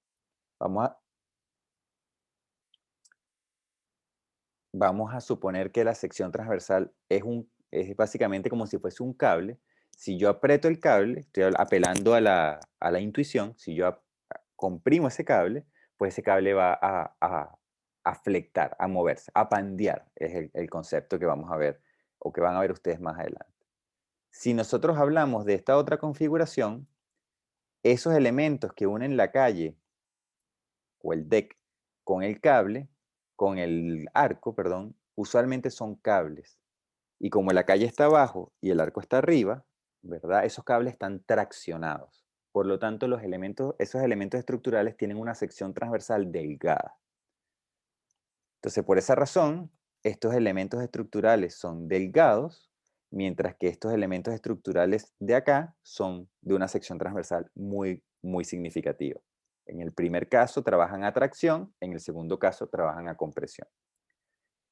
vamos a suponer que la sección transversal es básicamente como si fuese un cable. Si yo aprieto el cable, estoy apelando a la intuición, si yo comprimo ese cable, pues ese cable va a flectar, a moverse, a pandear, es el concepto que vamos a ver o que van a ver ustedes más adelante. Si nosotros hablamos de esta otra configuración, esos elementos que unen la calle o el deck con el arco, perdón, usualmente son cables. Y como la calle está abajo y el arco está arriba, ¿verdad? Esos cables están traccionados. Por lo tanto, esos elementos estructurales tienen una sección transversal delgada. Entonces, por esa razón, estos elementos estructurales son delgados, mientras que estos elementos estructurales de acá son de una sección transversal muy, muy significativa. En el primer caso trabajan a tracción, en el segundo caso trabajan a compresión.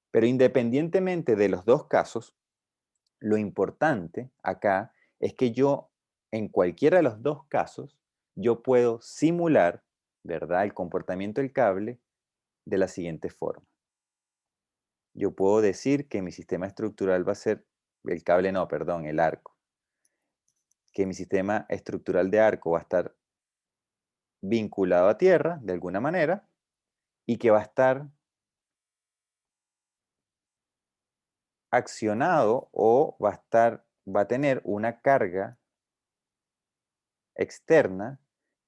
Pero independientemente de los dos casos, lo importante acá es que yo, en cualquiera de los dos casos, yo puedo simular ¿verdad? El comportamiento del cable de la siguiente forma. Yo puedo decir que mi sistema estructural va a ser, el cable no, perdón, el arco. Que mi sistema estructural de arco va a estar vinculado a tierra de alguna manera y que va a estar accionado o va a tener una carga externa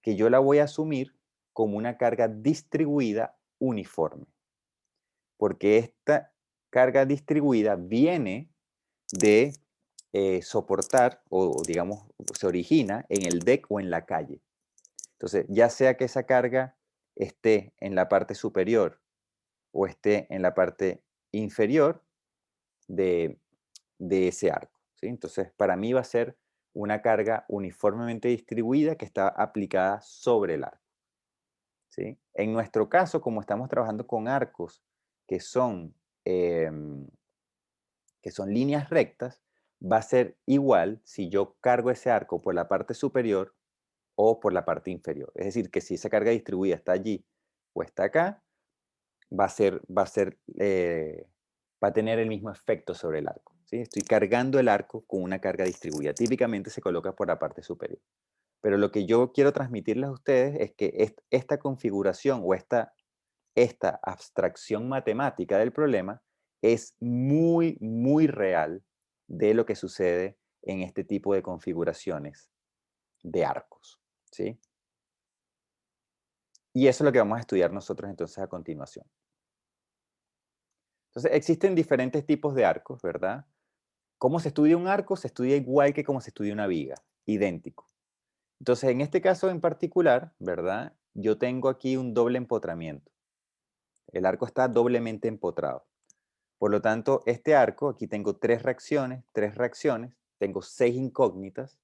que yo la voy a asumir como una carga distribuida uniforme. Porque esta carga distribuida viene de soportar o digamos se origina en el deck o en la calle. Entonces, ya sea que esa carga esté en la parte superior o esté en la parte inferior de, de ese arco, ¿sí? Entonces, para mí va a ser una carga uniformemente distribuida que está aplicada sobre el arco, ¿sí? En nuestro caso, como estamos trabajando con arcos que son, em, que son líneas rectas, va a ser igual si yo cargo ese arco por la parte superior o por la parte inferior. Es decir, que si esa carga distribuida está allí o está acá, va a tener el mismo efecto sobre el arco, ¿sí? Estoy cargando el arco con una carga distribuida. Típicamente se coloca por la parte superior. Pero lo que yo quiero transmitirles a ustedes es que esta configuración o esta abstracción matemática del problema es muy, muy real de lo que sucede en este tipo de configuraciones de arcos, ¿sí? Y eso es lo que vamos a estudiar nosotros entonces a continuación. Entonces, existen diferentes tipos de arcos, ¿verdad? ¿Cómo se estudia un arco? Se estudia igual que como se estudia una viga, idéntico. Entonces, en este caso en particular, ¿verdad? Yo tengo aquí un doble empotramiento. El arco está doblemente empotrado. Por lo tanto, este arco, aquí tengo tres reacciones, tengo 6 incógnitas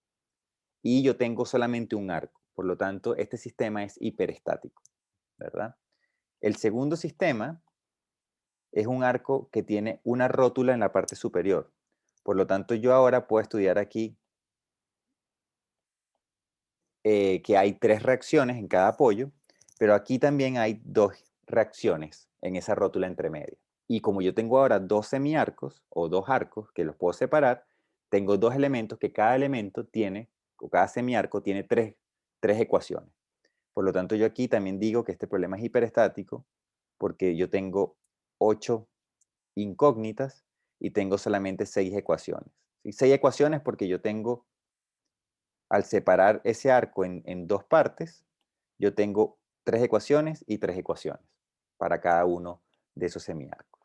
y yo tengo solamente un arco. Por lo tanto, este sistema es hiperestático, ¿verdad? El segundo sistema es un arco que tiene una rótula en la parte superior. Por lo tanto, yo ahora puedo estudiar aquí que hay 3 reacciones en cada apoyo, pero aquí también hay 2 reacciones en esa rótula entre medio. Y como yo tengo ahora 2 semiarcos o 2 arcos que los puedo separar, tengo 2 elementos que cada elemento tiene, o cada semiarco tiene 3 ecuaciones. Por lo tanto, yo aquí también digo que este problema es hiperestático porque yo tengo 8 incógnitas y tengo solamente 6 ecuaciones. ¿Sí? 6 ecuaciones porque yo tengo, al separar ese arco en 2 partes, yo tengo 3 ecuaciones y 3 ecuaciones para cada uno de esos semiarcos.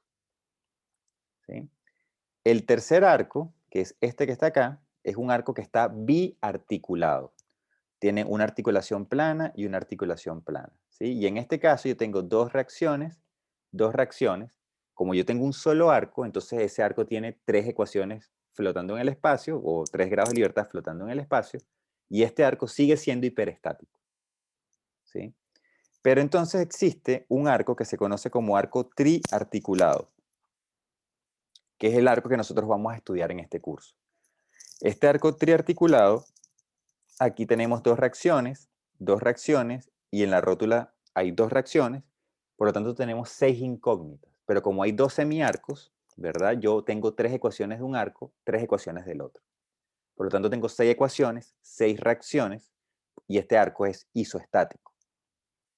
¿Sí? El tercer arco, que es este que está acá, es un arco que está biarticulado. Tiene una articulación plana y una articulación plana, ¿sí? Y en este caso yo tengo dos reacciones. Como yo tengo un solo arco, entonces ese arco tiene 3 ecuaciones flotando en el espacio, o 3 grados de libertad flotando en el espacio, y este arco sigue siendo hiperestático, ¿sí? Pero entonces existe un arco que se conoce como arco triarticulado, que es el arco que nosotros vamos a estudiar en este curso. Este arco triarticulado, aquí tenemos dos reacciones, y en la rótula hay 2 reacciones, por lo tanto tenemos 6 incógnitas. Pero como hay 2 semiarcos, ¿verdad? Yo tengo 3 ecuaciones de un arco, 3 ecuaciones del otro. Por lo tanto tengo 6 ecuaciones, 6 reacciones, y este arco es isoestático,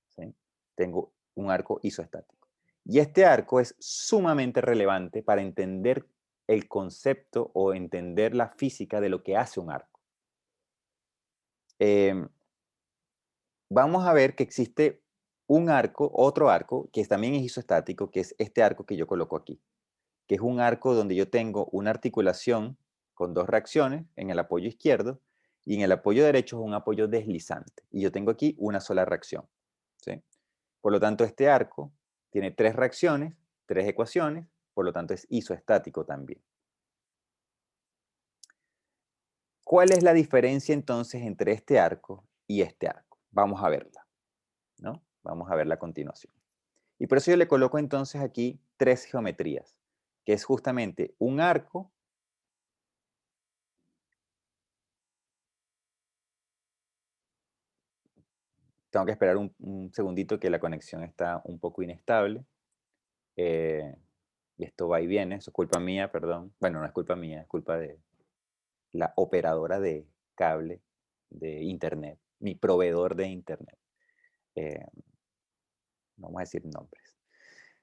¿sí? Tengo un arco isoestático. Y este arco es sumamente relevante para entender el concepto o entender la física de lo que hace un arco. Vamos a ver que existe un arco, otro arco, que también es isoestático, que es este arco que yo coloco aquí, que es un arco donde yo tengo una articulación con 2 reacciones en el apoyo izquierdo y en el apoyo derecho es un apoyo deslizante. Y yo tengo aquí una sola reacción, ¿sí? Por lo tanto, este arco tiene 3 reacciones, 3 ecuaciones, por lo tanto es isoestático también. ¿Cuál es la diferencia entonces entre este arco y este arco? Vamos a verla, ¿no? Vamos a verla a continuación. Y por eso yo le coloco entonces aquí 3 geometrías, que es justamente un arco, tengo que esperar un segundito que la conexión está un poco inestable. Y esto va y viene, eso es culpa mía, perdón. Bueno, no es culpa mía, es culpa de la operadora de cable de internet, mi proveedor de internet. No vamos a decir nombres.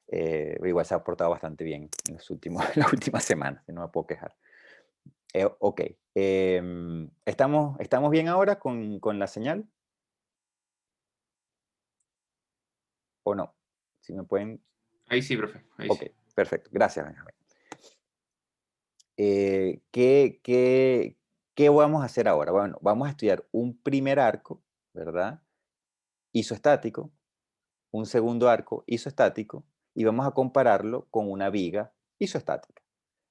Igual se ha portado bastante bien en las últimas semanas, no me puedo quejar. Ok, ¿estamos bien ahora con la señal? ¿O no? Si me pueden... Ahí sí, profe. Ahí Ok, sí. perfecto. Gracias, Benjamín. ¿Qué vamos a hacer ahora? Bueno, vamos a estudiar un primer arco, ¿verdad? Isoestático, un segundo arco isoestático, y vamos a compararlo con una viga isoestática.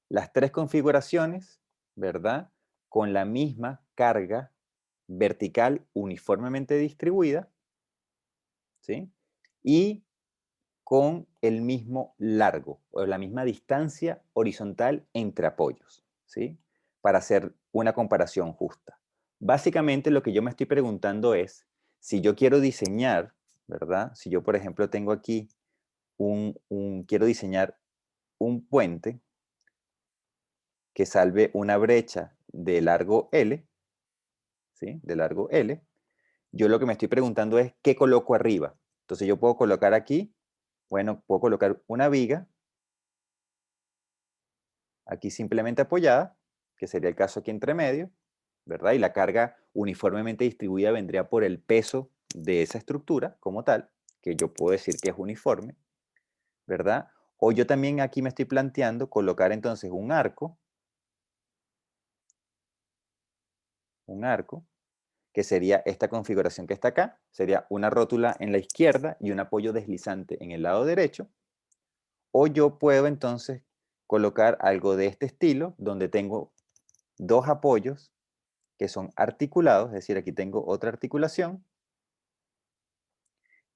Las tres configuraciones, ¿verdad? Con la misma carga vertical uniformemente distribuida, ¿sí? Y con el mismo largo o la misma distancia horizontal entre apoyos, ¿sí? Para hacer una comparación justa. Básicamente lo que yo me estoy preguntando es, si yo quiero diseñar, ¿verdad? Si yo, por ejemplo, tengo aquí quiero diseñar un puente que salve una brecha de largo L, ¿sí? De largo L, yo lo que me estoy preguntando es, ¿qué coloco arriba? Entonces yo puedo colocar aquí, bueno, puedo colocar una viga, aquí simplemente apoyada, que sería el caso aquí entre medio, ¿verdad? Y la carga uniformemente distribuida vendría por el peso de esa estructura como tal, que yo puedo decir que es uniforme, ¿verdad? O yo también aquí me estoy planteando colocar entonces un arco, que sería esta configuración que está acá, sería una rótula en la izquierda y un apoyo deslizante en el lado derecho, o yo puedo entonces colocar algo de este estilo, donde tengo dos apoyos que son articulados, es decir, aquí tengo otra articulación,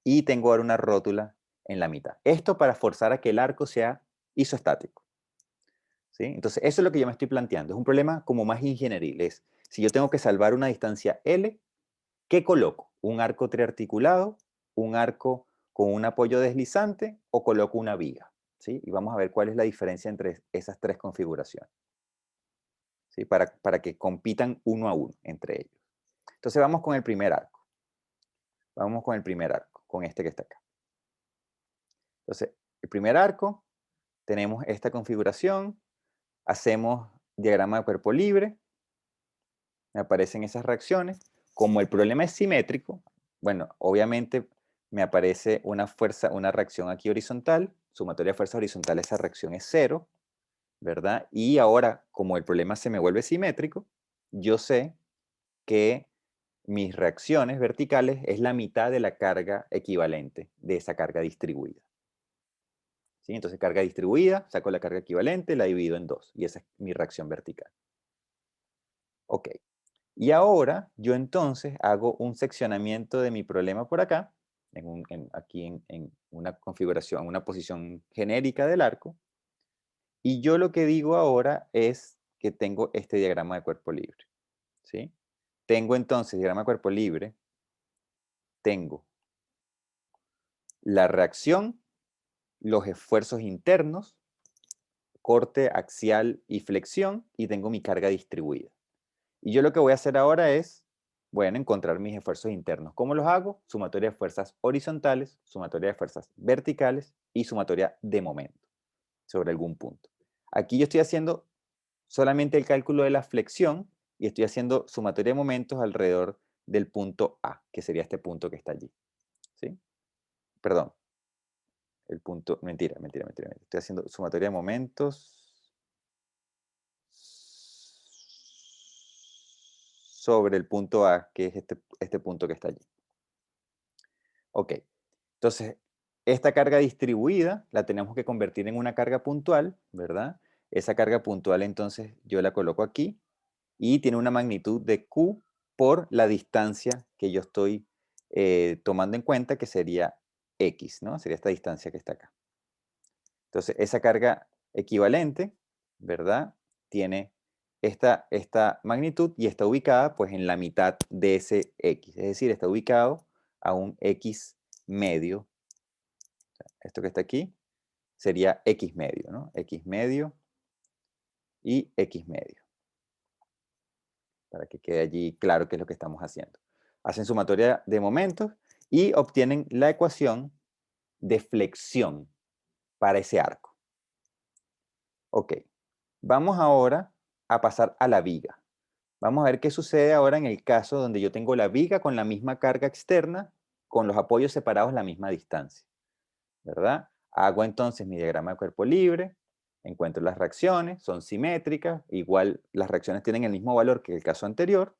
y tengo ahora una rótula en la mitad. Esto para forzar a que el arco sea isoestático, ¿sí? Entonces, eso es lo que yo me estoy planteando. Es un problema como más ingenieril. Es, si yo tengo que salvar una distancia L, ¿qué coloco? ¿Un arco triarticulado? ¿Un arco con un apoyo deslizante? ¿O coloco una viga? ¿Sí? Y vamos a ver cuál es la diferencia entre esas tres configuraciones, ¿sí? Para que compitan uno a uno entre ellos. Entonces vamos con el primer arco. Vamos con el primer arco, con este que está acá. Entonces, el primer arco, tenemos esta configuración, hacemos diagrama de cuerpo libre, me aparecen esas reacciones. Como el problema es simétrico, bueno, obviamente me aparece una fuerza, una reacción aquí horizontal, sumatoria de fuerzas horizontales, esa reacción es 0, ¿verdad? Y ahora, como el problema se me vuelve simétrico, yo sé que mis reacciones verticales es la mitad de la carga equivalente de esa carga distribuida. ¿Sí? Entonces, carga distribuida, saco la carga equivalente, la divido en 2, y esa es mi reacción vertical. Ok. Y ahora yo entonces hago un seccionamiento de mi problema por acá, aquí en una configuración, en una posición genérica del arco, y yo lo que digo ahora es que tengo este diagrama de cuerpo libre, ¿sí? Tengo entonces diagrama de cuerpo libre, tengo la reacción, los esfuerzos internos, corte axial y flexión, y tengo mi carga distribuida. Y yo lo que voy a hacer ahora es, bueno, encontrar mis esfuerzos internos. ¿Cómo los hago? Sumatoria de fuerzas horizontales, sumatoria de fuerzas verticales y sumatoria de momento sobre algún punto. Aquí yo estoy haciendo solamente el cálculo de la flexión y estoy haciendo sumatoria de momentos alrededor del punto A, que sería este punto que está allí. ¿Sí? Perdón. El punto, mentira. Estoy haciendo sumatoria de momentos sobre el punto A, que es este punto que está allí. Ok, entonces, esta carga distribuida la tenemos que convertir en una carga puntual, ¿verdad? Esa carga puntual entonces yo la coloco aquí y tiene una magnitud de Q por la distancia que yo estoy tomando en cuenta, que sería X, ¿no? Sería esta distancia que está acá. Entonces, esa carga equivalente, ¿verdad? Tiene esta magnitud y está ubicada pues en la mitad de ese X, es decir, está ubicado a un X medio. Esto que está aquí sería X medio, ¿no? X medio y X medio. Para que quede allí claro qué es lo que estamos haciendo. Hacen sumatoria de momentos y obtienen la ecuación de flexión para ese arco. Ok, vamos ahora a pasar a la viga. Vamos a ver qué sucede ahora en el caso donde yo tengo la viga con la misma carga externa, con los apoyos separados a la misma distancia, ¿verdad? Hago entonces mi diagrama de cuerpo libre, encuentro las reacciones, son simétricas, igual las reacciones tienen el mismo valor que el caso anterior,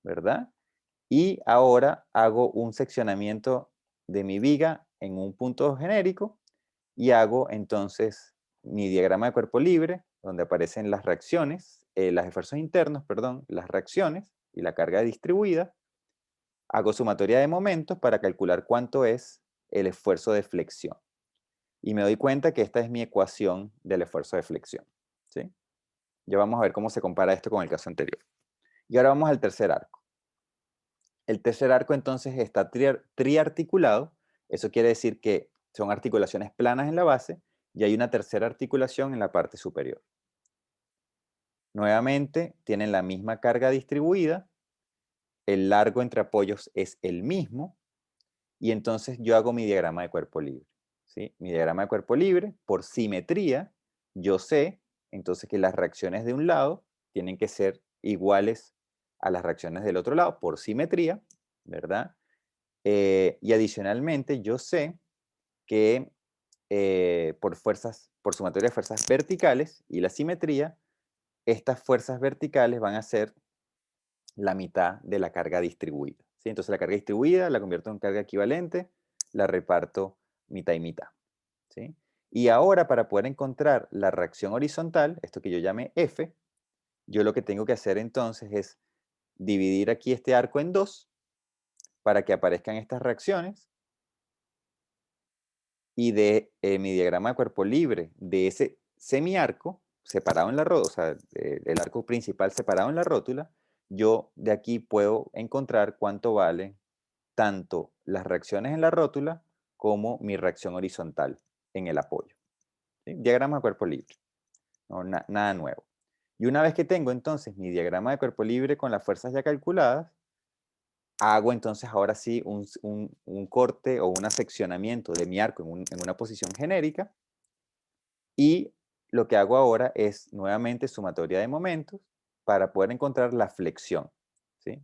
¿verdad? Y ahora hago un seccionamiento de mi viga en un punto genérico y hago entonces mi diagrama de cuerpo libre, donde aparecen las reacciones, los esfuerzos internos, perdón, las reacciones y la carga distribuida. Hago sumatoria de momentos para calcular cuánto es el esfuerzo de flexión. Y me doy cuenta que esta es mi ecuación del esfuerzo de flexión, ¿sí? Ya vamos a ver cómo se compara esto con el caso anterior. Y ahora vamos al tercer arco. El tercer arco entonces está triarticulado. Eso quiere decir que son articulaciones planas en la base y hay una tercera articulación en la parte superior. Nuevamente tienen la misma carga distribuida, el largo entre apoyos es el mismo y entonces yo hago mi diagrama de cuerpo libre, ¿sí? Mi diagrama de cuerpo libre, por simetría, yo sé entonces que las reacciones de un lado tienen que ser iguales a las reacciones del otro lado, por simetría, ¿verdad? Y adicionalmente yo sé que por sumatoria de fuerzas verticales y la simetría, estas fuerzas verticales van a ser la mitad de la carga distribuida, ¿sí? Entonces la carga distribuida la convierto en carga equivalente, la reparto mitad y mitad, ¿sí? Y ahora para poder encontrar la reacción horizontal, esto que yo llame F, yo lo que tengo que hacer entonces es dividir aquí este arco en dos para que aparezcan estas reacciones y de mi diagrama de cuerpo libre de ese semiarco separado en la rótula, o sea, el arco principal separado en la rótula, yo de aquí puedo encontrar cuánto valen tanto las reacciones en la rótula como mi reacción horizontal en el apoyo, ¿sí? Diagrama de cuerpo libre, no, nada nuevo. Y una vez que tengo entonces mi diagrama de cuerpo libre con las fuerzas ya calculadas, hago entonces ahora sí un corte o un seccionamiento de mi arco en una posición genérica y lo que hago ahora es nuevamente sumatoria de momentos para poder encontrar la flexión, ¿sí?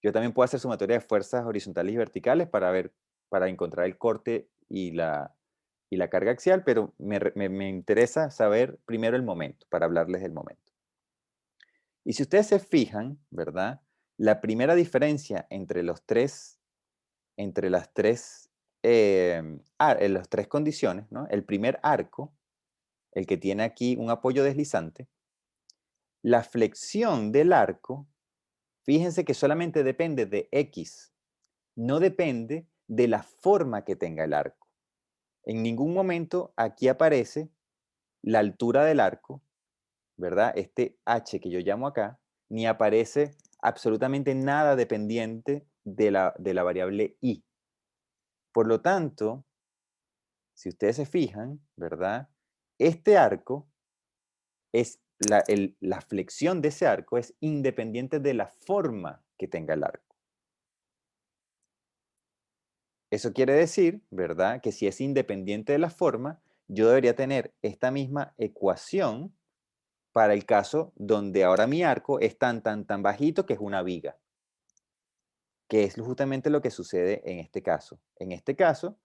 Yo también puedo hacer sumatoria de fuerzas horizontales y verticales para encontrar el corte y la carga axial, pero me interesa saber primero el momento, para hablarles del momento. Y si ustedes se fijan, ¿verdad? La primera diferencia entre las tres condiciones, ¿no? El primer arco, el que tiene aquí un apoyo deslizante, la flexión del arco, fíjense que solamente depende de X, no depende de la forma que tenga el arco. En ningún momento aquí aparece la altura del arco, ¿verdad? Este H que yo llamo acá, ni aparece absolutamente nada dependiente de la variable I. Por lo tanto, si ustedes se fijan, ¿verdad? Este arco es la flexión de ese arco es independiente de la forma que tenga el arco. Eso quiere decir, ¿verdad? Que si es independiente de la forma, yo debería tener esta misma ecuación para el caso donde ahora mi arco es tan bajito que es una viga, que es justamente lo que sucede en este caso. En este caso,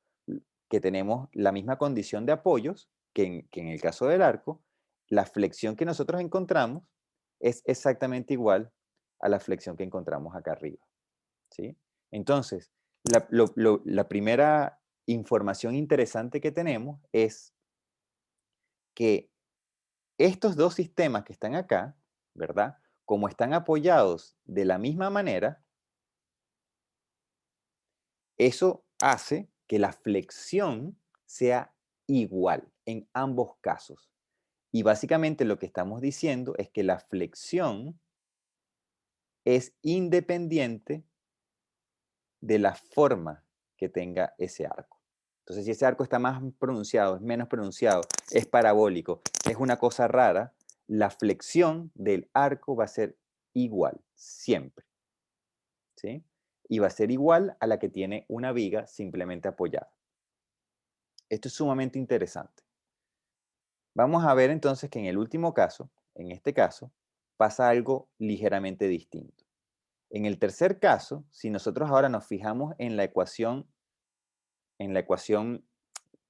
que tenemos la misma condición de apoyos que en el caso del arco, la flexión que nosotros encontramos es exactamente igual a la flexión que encontramos acá arriba, ¿sí? Entonces, la primera información interesante que tenemos es que estos dos sistemas que están acá, ¿verdad? Como están apoyados de la misma manera, eso hace que la flexión sea igual en ambos casos. Y básicamente lo que estamos diciendo es que la flexión es independiente de la forma que tenga ese arco. Entonces, si ese arco está más pronunciado, es menos pronunciado, es parabólico, es una cosa rara, la flexión del arco va a ser igual, siempre. ¿Sí? Y va a ser igual a la que tiene una viga simplemente apoyada. Esto es sumamente interesante. Vamos a ver entonces que en el último caso, en este caso, pasa algo ligeramente distinto. En el tercer caso, si nosotros ahora nos fijamos en la ecuación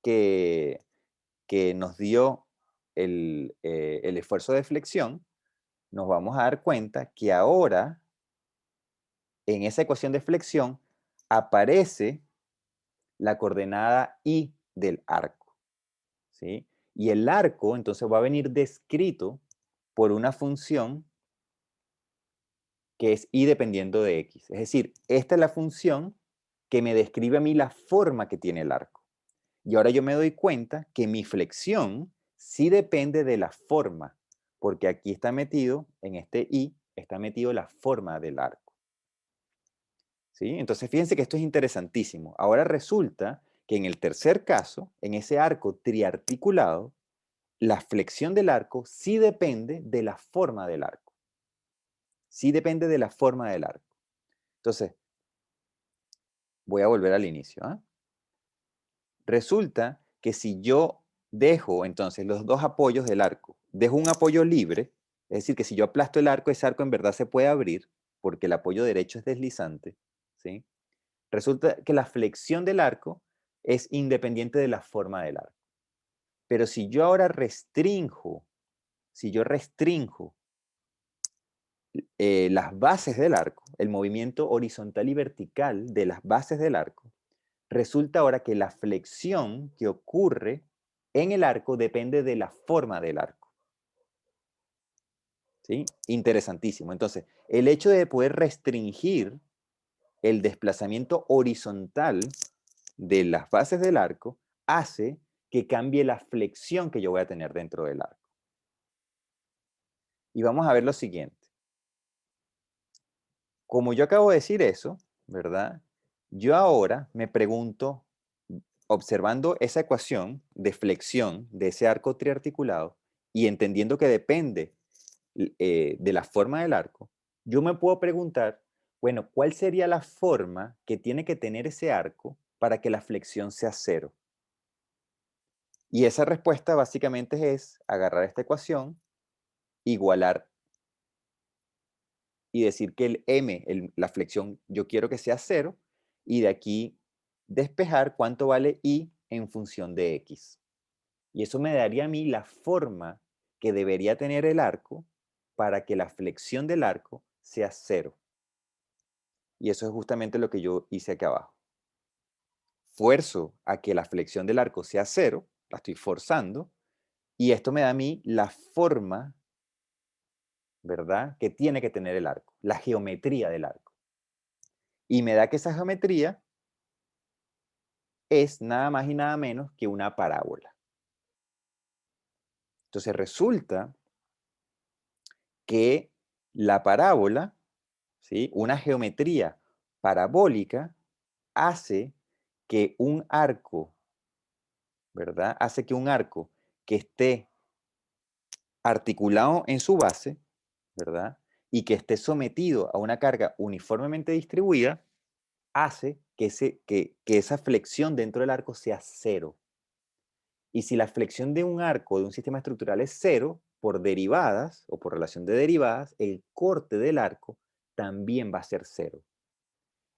que, que nos dio el esfuerzo de flexión, nos vamos a dar cuenta que ahora en esa ecuación de flexión aparece la coordenada y del arco, ¿sí? Y el arco entonces va a venir descrito por una función que es y dependiendo de x. Es decir, esta es la función que me describe a mí la forma que tiene el arco. Y ahora yo me doy cuenta que mi flexión sí depende de la forma, porque aquí está metido, en este y, está metido la forma del arco. ¿Sí? Entonces fíjense que esto es interesantísimo. Ahora resulta que en el tercer caso, en ese arco triarticulado, la flexión del arco sí depende de la forma del arco. Sí depende de la forma del arco. Entonces, voy a volver al inicio. ¿Eh? Resulta que si yo dejo entonces los dos apoyos del arco, dejo un apoyo libre, es decir, que si yo aplasto el arco, ese arco en verdad se puede abrir, porque el apoyo derecho es deslizante, ¿sí? Resulta que la flexión del arco es independiente de la forma del arco. Pero si yo ahora restringo, las bases del arco, el movimiento horizontal y vertical de las bases del arco, resulta ahora que la flexión que ocurre en el arco depende de la forma del arco. ¿Sí? Interesantísimo. Entonces, el hecho de poder restringir el desplazamiento horizontal de las bases del arco hace que cambie la flexión que yo voy a tener dentro del arco. Y vamos a ver lo siguiente. Como yo acabo de decir eso, ¿verdad? Yo ahora me pregunto, observando esa ecuación de flexión de ese arco triarticulado y entendiendo que depende de la forma del arco, yo me puedo preguntar, bueno, ¿cuál sería la forma que tiene que tener ese arco para que la flexión sea cero? Y esa respuesta básicamente es agarrar esta ecuación, igualar y decir que el m, la flexión, yo quiero que sea cero, y de aquí despejar cuánto vale y en función de x. Y eso me daría a mí la forma que debería tener el arco para que la flexión del arco sea cero. Y eso es justamente lo que yo hice aquí abajo. Fuerzo a que la flexión del arco sea cero, la estoy forzando, y esto me da a mí la forma, ¿verdad?, que tiene que tener el arco, la geometría del arco. Y me da que esa geometría es nada más y nada menos que una parábola. Entonces resulta que la parábola, ¿sí?, una geometría parabólica, hace que un arco, ¿verdad? Hace que un arco que esté articulado en su base, ¿verdad? Y que esté sometido a una carga uniformemente distribuida, hace que esa flexión dentro del arco sea cero. Y si la flexión de un arco de un sistema estructural es cero, por derivadas o por relación de derivadas, el corte del arco también va a ser cero.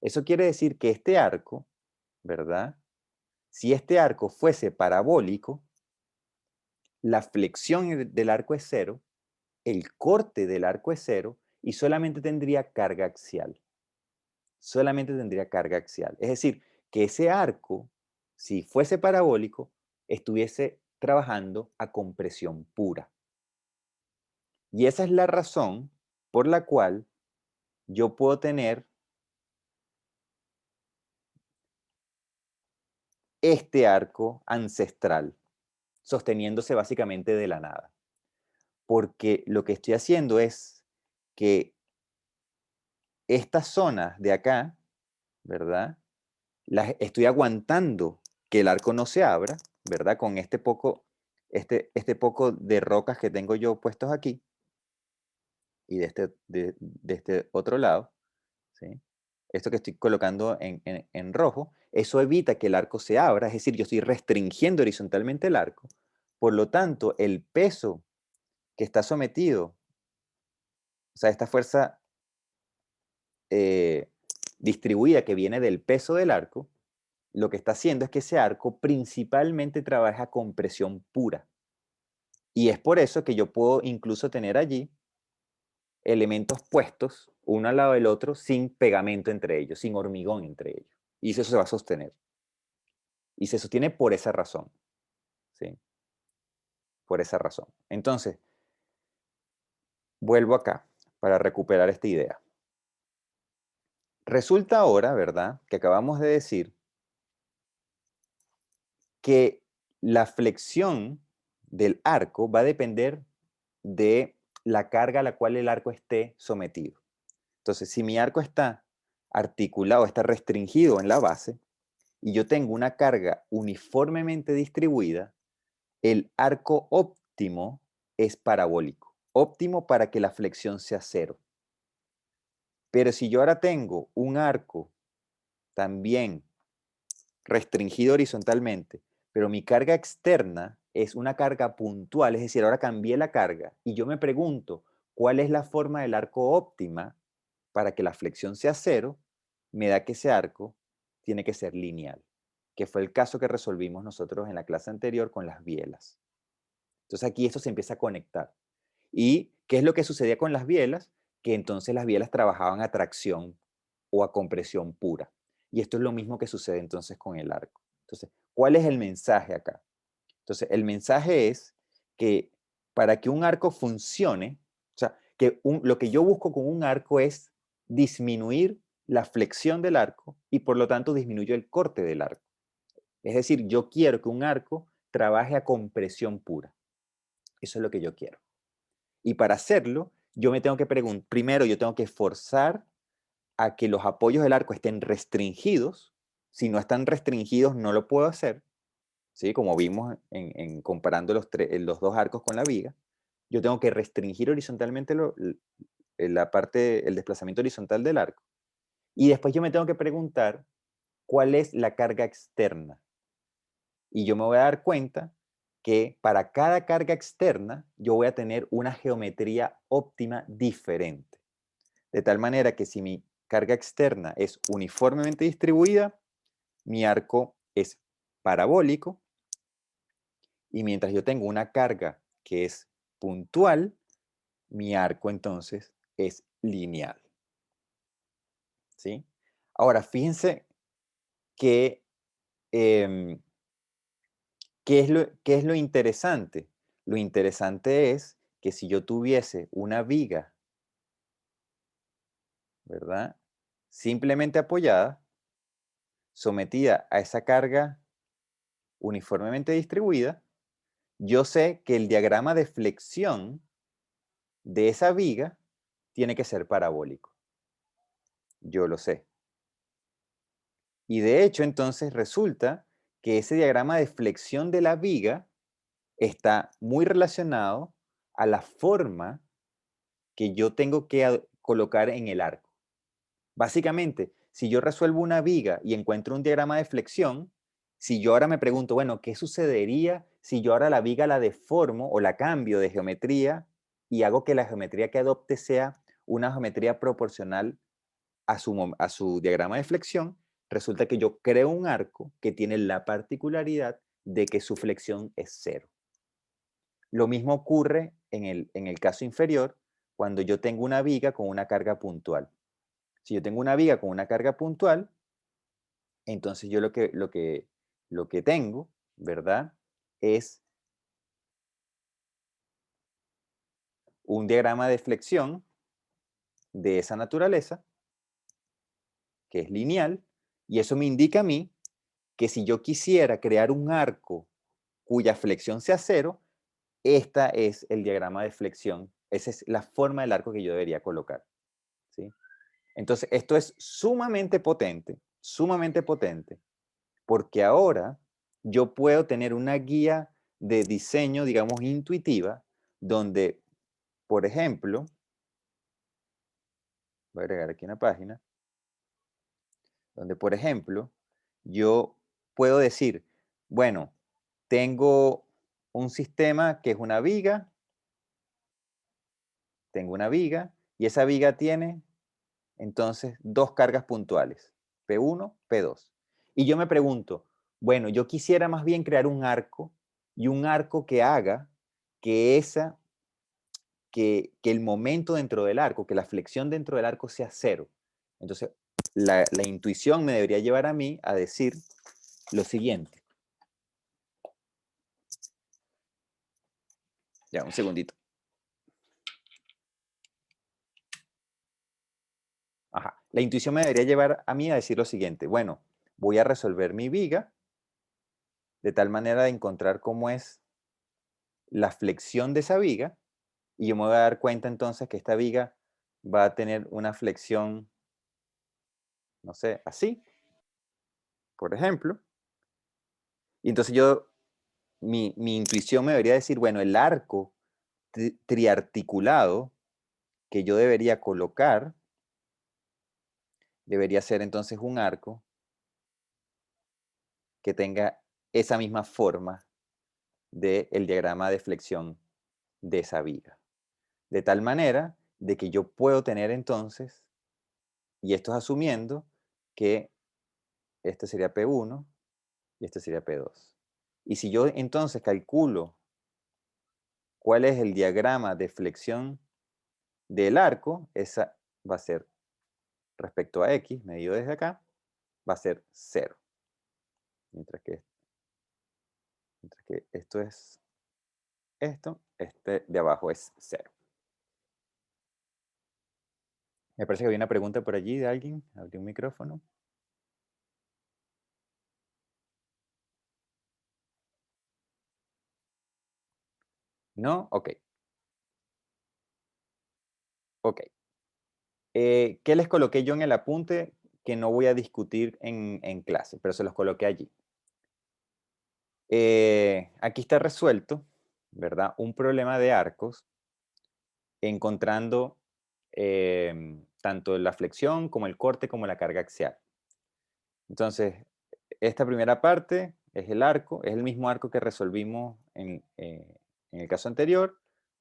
Eso quiere decir que este arco, ¿verdad? Si este arco fuese parabólico, la flexión del arco es cero, el corte del arco es cero y solamente tendría carga axial. Solamente tendría carga axial. Es decir, que ese arco, si fuese parabólico, estuviese trabajando a compresión pura. Y esa es la razón por la cual yo puedo tener este arco ancestral, sosteniéndose básicamente de la nada. Porque lo que estoy haciendo es que estas zonas de acá, ¿verdad? Estoy aguantando que el arco no se abra, ¿verdad? Con este poco de rocas que tengo yo puestos aquí y de este otro lado, ¿sí? Esto que estoy colocando en rojo, eso evita que el arco se abra, es decir, yo estoy restringiendo horizontalmente el arco. Por lo tanto, el peso que está sometido, o sea, esta fuerza distribuida que viene del peso del arco, lo que está haciendo es que ese arco principalmente trabaja con presión pura. Y es por eso que yo puedo incluso tener allí elementos puestos uno al lado del otro sin pegamento entre ellos, sin hormigón entre ellos. Y eso se va a sostener. Y se sostiene por esa razón. ¿Sí? Por esa razón. Entonces, vuelvo acá para recuperar esta idea. Resulta ahora, ¿verdad?, que acabamos de decir que la flexión del arco va a depender de la carga a la cual el arco esté sometido. Entonces, si mi arco está articulado, está restringido en la base, y yo tengo una carga uniformemente distribuida, el arco óptimo es parabólico. Óptimo para que la flexión sea cero. Pero si yo ahora tengo un arco también restringido horizontalmente, pero mi carga externa es una carga puntual, es decir, ahora cambié la carga y yo me pregunto cuál es la forma del arco óptima para que la flexión sea cero, me da que ese arco tiene que ser lineal, que fue el caso que resolvimos nosotros en la clase anterior con las bielas. Entonces aquí esto se empieza a conectar. ¿Y qué es lo que sucedía con las bielas? Que entonces las bielas trabajaban a tracción o a compresión pura. Y esto es lo mismo que sucede entonces con el arco. Entonces, ¿cuál es el mensaje acá? Entonces, el mensaje es que para que un arco funcione, o sea, que lo que yo busco con un arco es disminuir la flexión del arco y por lo tanto disminuyo el corte del arco. Es decir, yo quiero que un arco trabaje a compresión pura. Eso es lo que yo quiero. Y para hacerlo, yo me tengo que preguntar, primero yo tengo que forzar a que los apoyos del arco estén restringidos. Si no están restringidos, no lo puedo hacer, ¿sí? Como vimos en comparando los dos arcos con la viga. Yo tengo que restringir horizontalmente el desplazamiento horizontal del arco. Y después yo me tengo que preguntar cuál es la carga externa. Y yo me voy a dar cuenta que para cada carga externa yo voy a tener una geometría óptima diferente. De tal manera que si mi carga externa es uniformemente distribuida, mi arco es parabólico. Y mientras yo tengo una carga que es puntual, mi arco entonces es lineal. ¿Sí? Ahora, fíjense que, ¿qué es lo interesante? Lo interesante es que si yo tuviese una viga, ¿verdad?, simplemente apoyada, sometida a esa carga uniformemente distribuida, yo sé que el diagrama de flexión de esa viga tiene que ser parabólico. Yo lo sé. Y de hecho, entonces resulta que ese diagrama de flexión de la viga está muy relacionado a la forma que yo tengo que colocar en el arco. Básicamente, si yo resuelvo una viga y encuentro un diagrama de flexión, si yo ahora me pregunto, bueno, ¿qué sucedería si yo ahora la viga la deformo o la cambio de geometría y hago que la geometría que adopte sea una geometría proporcional a su diagrama de flexión? Resulta que yo creo un arco que tiene la particularidad de que su flexión es cero. Lo mismo ocurre en el caso inferior cuando yo tengo una viga con una carga puntual. Si yo tengo una viga con una carga puntual, entonces yo lo que tengo, ¿verdad?, es un diagrama de flexión de esa naturaleza, que es lineal, y eso me indica a mí que si yo quisiera crear un arco cuya flexión sea cero, esta es el diagrama de flexión, esa es la forma del arco que yo debería colocar, ¿sí? Entonces, esto es sumamente potente, sumamente potente, porque ahora yo puedo tener una guía de diseño, digamos, intuitiva, donde, por ejemplo, voy a agregar aquí una página, donde, por ejemplo, yo puedo decir, bueno, tengo un sistema que es una viga, tengo una viga, y esa viga tiene, entonces, dos cargas puntuales, P1, P2. Y yo me pregunto, bueno, yo quisiera más bien crear un arco, y un arco que haga que que el momento dentro del arco, que la flexión dentro del arco sea cero. Entonces, la intuición me debería llevar a mí a decir lo siguiente. Ya, un segundito. Ajá. La intuición me debería llevar a mí a decir lo siguiente. Bueno, voy a resolver mi viga de tal manera de encontrar cómo es la flexión de esa viga, y yo me voy a dar cuenta entonces que esta viga va a tener una flexión, no sé, así, por ejemplo. Y entonces mi intuición me debería decir, bueno, el arco triarticulado que yo debería colocar debería ser entonces un arco que tenga esa misma forma del diagrama de flexión de esa viga. De tal manera de que yo puedo tener entonces, y esto es asumiendo que este sería P1 y este sería P2. Y si yo entonces calculo cuál es el diagrama de flexión del arco, esa va a ser respecto a X, medido desde acá, va a ser 0. Mientras que esto es esto, este de abajo es 0. Me parece que había una pregunta por allí de alguien. Abrí un micrófono. ¿No? Ok. Ok. ¿Qué les coloqué yo en el apunte que no voy a discutir en clase? Pero se los coloqué allí. Aquí está resuelto, ¿verdad? Un problema de arcos, encontrando tanto la flexión como el corte como la carga axial. Entonces, esta primera parte es el arco, es el mismo arco que resolvimos en el caso anterior.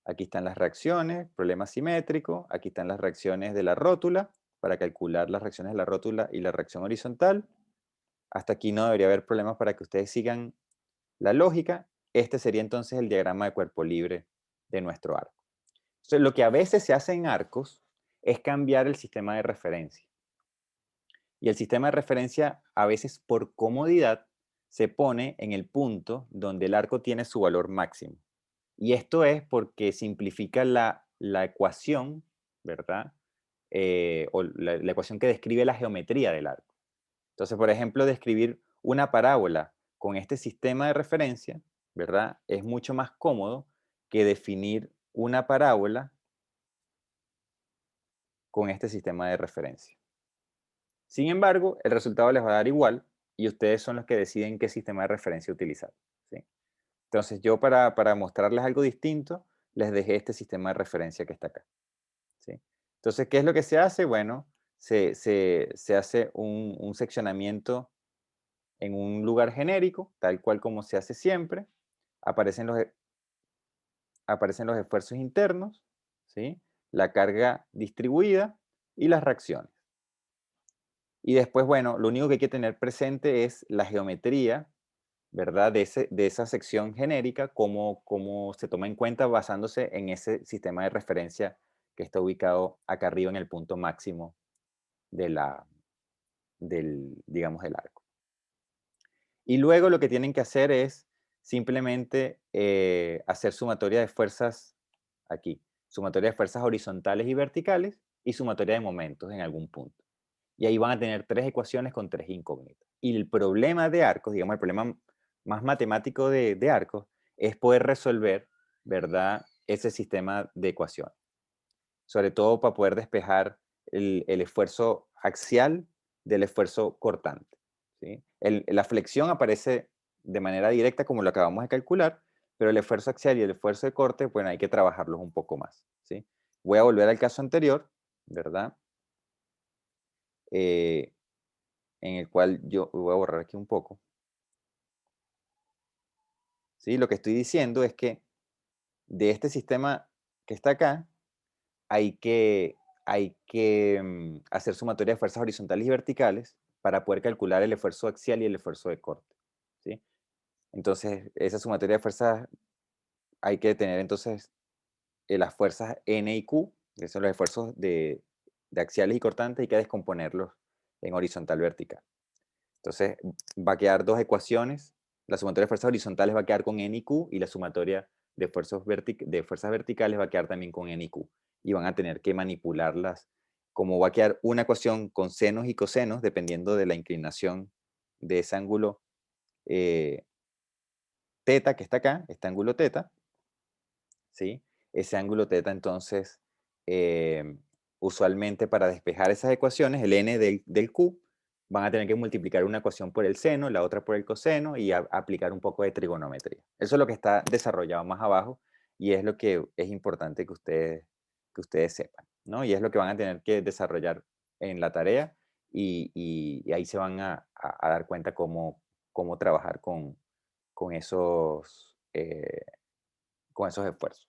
Aquí están las reacciones, problema simétrico. Aquí están las reacciones de la rótula para calcular las reacciones de la rótula y la reacción horizontal. Hasta aquí no debería haber problemas para que ustedes sigan la lógica. Este sería entonces el diagrama de cuerpo libre de nuestro arco. Entonces, lo que a veces se hace en arcos es cambiar el sistema de referencia. Y el sistema de referencia, a veces por comodidad, se pone en el punto donde el arco tiene su valor máximo. Y esto es porque simplifica la ecuación, ¿verdad? O la ecuación que describe la geometría del arco. Entonces, por ejemplo, describir una parábola con este sistema de referencia, ¿verdad? Es mucho más cómodo que definir una parábola con este sistema de referencia. Sin embargo, el resultado les va a dar igual y ustedes son los que deciden qué sistema de referencia utilizar, ¿sí? Entonces, yo para mostrarles algo distinto, les dejé este sistema de referencia que está acá, ¿sí? Entonces, ¿qué es lo que se hace? Bueno, se hace un seccionamiento en un lugar genérico, tal cual como se hace siempre. Aparecen los esfuerzos internos, ¿sí? La carga distribuida y las reacciones. Y después, bueno, lo único que hay que tener presente es la geometría, ¿verdad? De esa sección genérica, cómo se toma en cuenta basándose en ese sistema de referencia que está ubicado acá arriba en el punto máximo digamos, del arco. Y luego lo que tienen que hacer es simplemente hacer sumatoria de fuerzas aquí, sumatoria de fuerzas horizontales y verticales y sumatoria de momentos en algún punto. Y ahí van a tener tres ecuaciones con tres incógnitas. Y el problema de arcos, digamos, el problema más matemático de arcos, es poder resolver, ¿verdad?, ese sistema de ecuaciones. Sobre todo para poder despejar el esfuerzo axial del esfuerzo cortante, ¿sí? La flexión aparece de manera directa como lo acabamos de calcular, pero el esfuerzo axial y el esfuerzo de corte, bueno, hay que trabajarlos un poco más, ¿sí? Voy a volver al caso anterior, ¿verdad? En el cual yo voy a borrar aquí un poco. ¿Sí? Lo que estoy diciendo es que de este sistema que está acá, hay que hacer sumatoria de fuerzas horizontales y verticales para poder calcular el esfuerzo axial y el esfuerzo de corte, ¿sí? Entonces, esa sumatoria de fuerzas hay que tener entonces las fuerzas N y Q, que son los esfuerzos de axiales y cortantes, hay que descomponerlos en horizontal vertical. Entonces, va a quedar dos ecuaciones. La sumatoria de fuerzas horizontales va a quedar con N y Q, y la sumatoria de fuerzas verticales va a quedar también con N y Q. Y van a tener que manipularlas. Como va a quedar una ecuación con senos y cosenos, dependiendo de la inclinación de ese ángulo teta que está acá, este ángulo teta, ¿sí? Ese ángulo teta, entonces, usualmente para despejar esas ecuaciones, el n del q, van a tener que multiplicar una ecuación por el seno, la otra por el coseno, y aplicar un poco de trigonometría. Eso es lo que está desarrollado más abajo, y es lo que es importante que ustedes sepan, ¿no? Y es lo que van a tener que desarrollar en la tarea, y ahí se van a dar cuenta cómo trabajar con esos esfuerzos,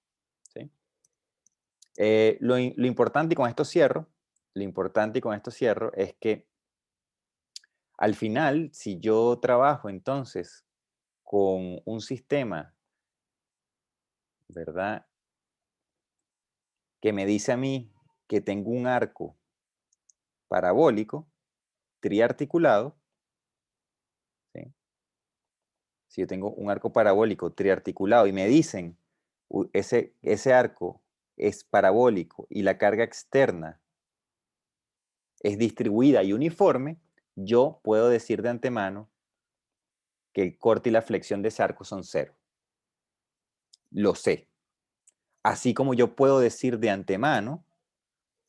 ¿sí? Lo importante, y con esto cierro, lo importante y con esto cierro es que al final, si yo trabajo entonces con un sistema, ¿verdad? Que me dice a mí que tengo un arco parabólico triarticulado, ¿sí? Si yo tengo un arco parabólico triarticulado y me dicen ese arco es parabólico y la carga externa es distribuida y uniforme, yo puedo decir de antemano que el corte y la flexión de ese arco son cero. Lo sé. Así como yo puedo decir de antemano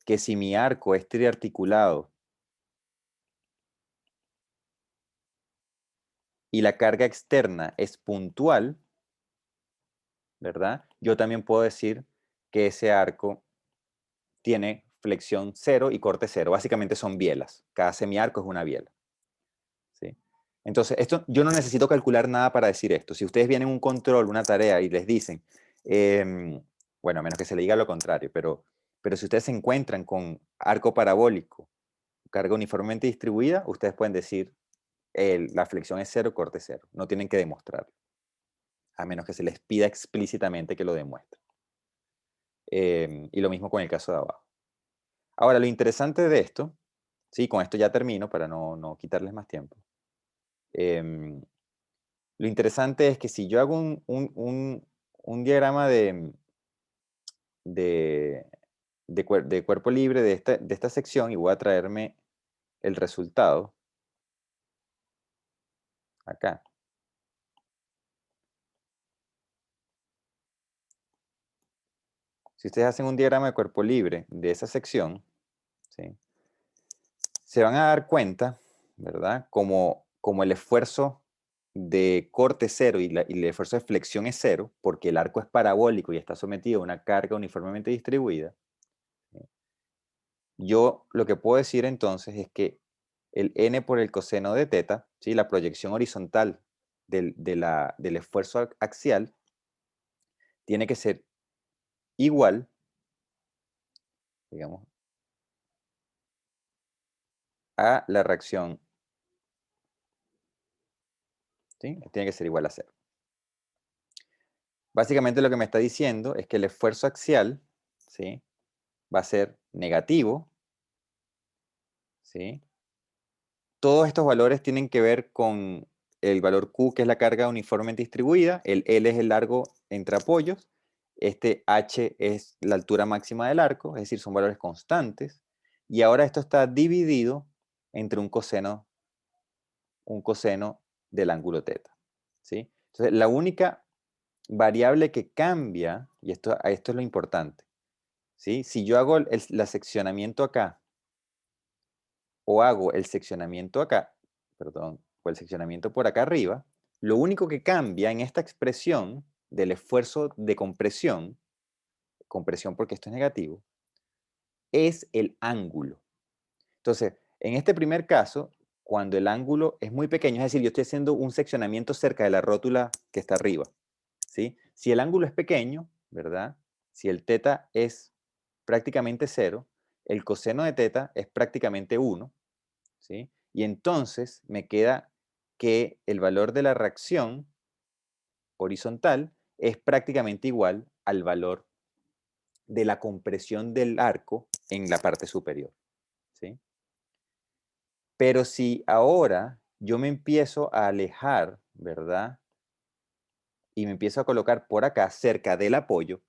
que si mi arco es triarticulado y la carga externa es puntual, ¿verdad? Yo también puedo decir que ese arco tiene flexión cero y corte cero. Básicamente son bielas. Cada semiarco es una biela, ¿sí? Entonces, yo no necesito calcular nada para decir esto. Si ustedes vienen a un control, una tarea, y les dicen, bueno, a menos que se le diga lo contrario, pero si ustedes se encuentran con arco parabólico, carga uniformemente distribuida, ustedes pueden decir, la flexión es cero, corte cero. No tienen que demostrarlo, a menos que se les pida explícitamente que lo demuestren. Y lo mismo con el caso de abajo. Ahora, lo interesante de esto, sí, con esto ya termino para no quitarles más tiempo. Lo interesante es que si yo hago un diagrama de cuerpo libre de esta sección, y voy a traerme el resultado acá. Si ustedes hacen un diagrama de cuerpo libre de esa sección, ¿sí? Se van a dar cuenta, ¿verdad? Como el esfuerzo de corte cero y el esfuerzo de flexión es cero, porque el arco es parabólico y está sometido a una carga uniformemente distribuida. ¿Sí? Yo lo que puedo decir entonces es que el n por el coseno de teta, ¿sí? La proyección horizontal del esfuerzo axial, tiene que ser igual, digamos, a la reacción, ¿sí? Tiene que ser igual a cero. Básicamente lo que me está diciendo es que el esfuerzo axial, ¿sí? Va a ser negativo, ¿sí? Todos estos valores tienen que ver con el valor Q, que es la carga uniformemente distribuida, el L es el largo entre apoyos, este H es la altura máxima del arco, es decir, son valores constantes, y ahora esto está dividido entre un coseno del ángulo teta, ¿sí? Entonces, la única variable que cambia, y esto es lo importante, ¿sí? Si yo hago el seccionamiento acá o hago el seccionamiento acá, perdón, o el seccionamiento por acá arriba, lo único que cambia en esta expresión del esfuerzo de compresión porque esto es negativo, es el ángulo. Entonces, en este primer caso, cuando el ángulo es muy pequeño, es decir, yo estoy haciendo un seccionamiento cerca de la rótula que está arriba, ¿sí? Si el ángulo es pequeño, ¿verdad? Si el teta es prácticamente 0, el coseno de teta es prácticamente 1, ¿sí? Y entonces me queda que el valor de la reacción horizontal es prácticamente igual al valor de la compresión del arco en la parte superior, ¿sí? Pero si ahora yo me empiezo a alejar, ¿verdad? Y me empiezo a colocar por acá, cerca del apoyo,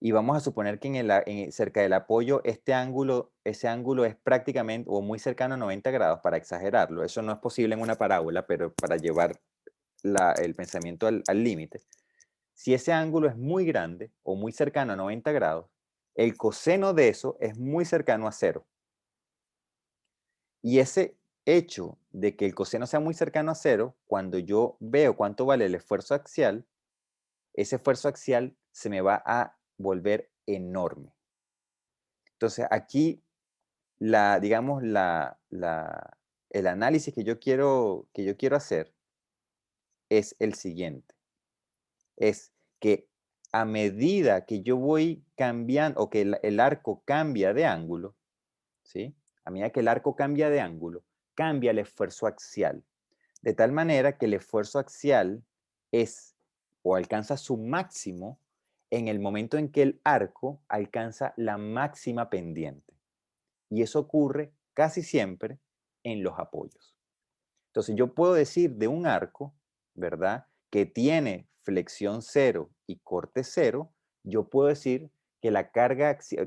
y vamos a suponer que cerca del apoyo ese ángulo es prácticamente o muy cercano a 90 grados, para exagerarlo. Eso no es posible en una parábola, pero para llevar el pensamiento al límite. Si ese ángulo es muy grande o muy cercano a 90 grados, el coseno de eso es muy cercano a 0. Y ese hecho de que el coseno sea muy cercano a 0, cuando yo veo cuánto vale el esfuerzo axial, ese esfuerzo axial se me va a volver enorme. Entonces aquí, digamos, el análisis que yo quiero hacer es el siguiente. Es que a medida que yo voy cambiando, o que el arco cambia de ángulo, ¿sí? A medida que el arco cambia de ángulo, cambia el esfuerzo axial. De tal manera que el esfuerzo axial es o alcanza su máximo en el momento en que el arco alcanza la máxima pendiente. Y eso ocurre casi siempre en los apoyos. Entonces yo puedo decir de un arco, ¿verdad?, que tiene flexión 0 y corte 0, yo puedo decir que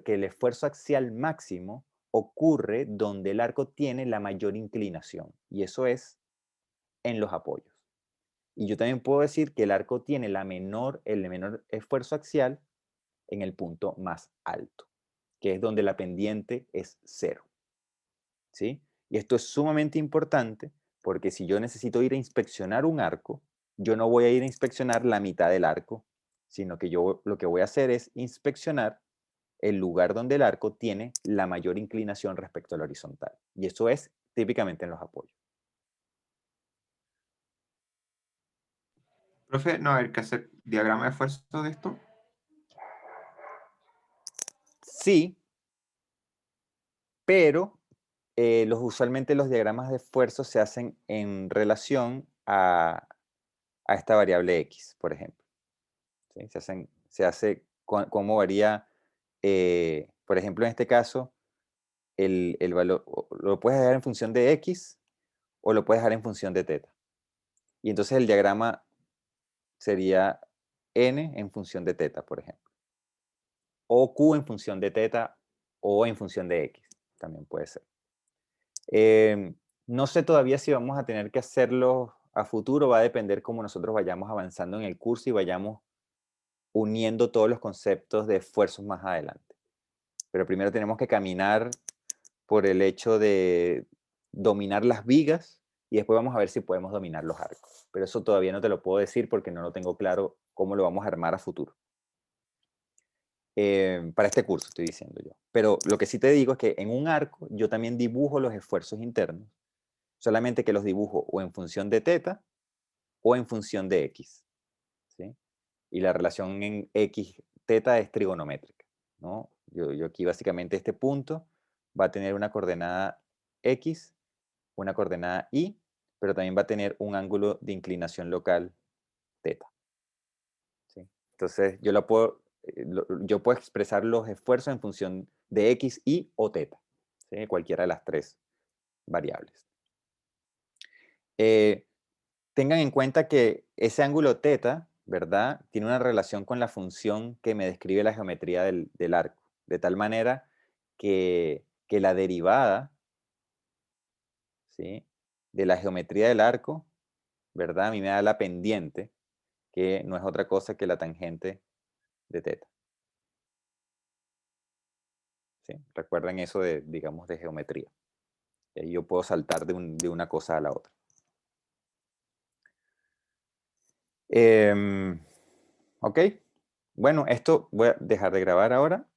que el esfuerzo axial máximo ocurre donde el arco tiene la mayor inclinación, y eso es en los apoyos. Y yo también puedo decir que el arco tiene el menor esfuerzo axial en el punto más alto, que es donde la pendiente es 0. ¿Sí? Y esto es sumamente importante porque si yo necesito ir a inspeccionar un arco, yo no voy a ir a inspeccionar la mitad del arco, sino que yo lo que voy a hacer es inspeccionar el lugar donde el arco tiene la mayor inclinación respecto a la horizontal. Y eso es típicamente en los apoyos. Profe, ¿no va a haber que hacer diagrama de esfuerzo de esto? Sí, pero usualmente los diagramas de esfuerzo se hacen en relación a esta variable x, por ejemplo. ¿Sí? Se hace cómo varía, por ejemplo, en este caso, el valor, lo puedes dejar en función de x o lo puedes dejar en función de teta. Y entonces el diagrama sería n en función de teta, por ejemplo. O q en función de teta o en función de x, también puede ser. No sé todavía si vamos a tener que hacerlo a futuro, va a depender cómo nosotros vayamos avanzando en el curso y vayamos uniendo todos los conceptos de esfuerzos más adelante. Pero primero tenemos que caminar por el hecho de dominar las vigas y después vamos a ver si podemos dominar los arcos. Pero eso todavía no te lo puedo decir porque no lo tengo claro cómo lo vamos a armar a futuro. Para este curso estoy diciendo yo. Pero lo que sí te digo es que en un arco yo también dibujo los esfuerzos internos, solamente que los dibujo o en función de teta o en función de x. ¿Sí? Y la relación en x teta es trigonométrica, ¿no? Yo aquí básicamente este punto va a tener una coordenada x, una coordenada y, pero también va a tener un ángulo de inclinación local teta. ¿Sí? Entonces yo puedo expresar los esfuerzos en función de x, y o teta, ¿sí? Cualquiera de las tres variables. Tengan en cuenta que ese ángulo teta, ¿verdad?, tiene una relación con la función que me describe la geometría del arco, de tal manera que la derivada, ¿sí?, de la geometría del arco, ¿verdad?, a mí me da la pendiente, que no es otra cosa que la tangente de teta. ¿Sí? Recuerden eso de, digamos, de geometría. Y ahí yo puedo saltar de una cosa a la otra. Ok. Bueno, esto voy a dejar de grabar ahora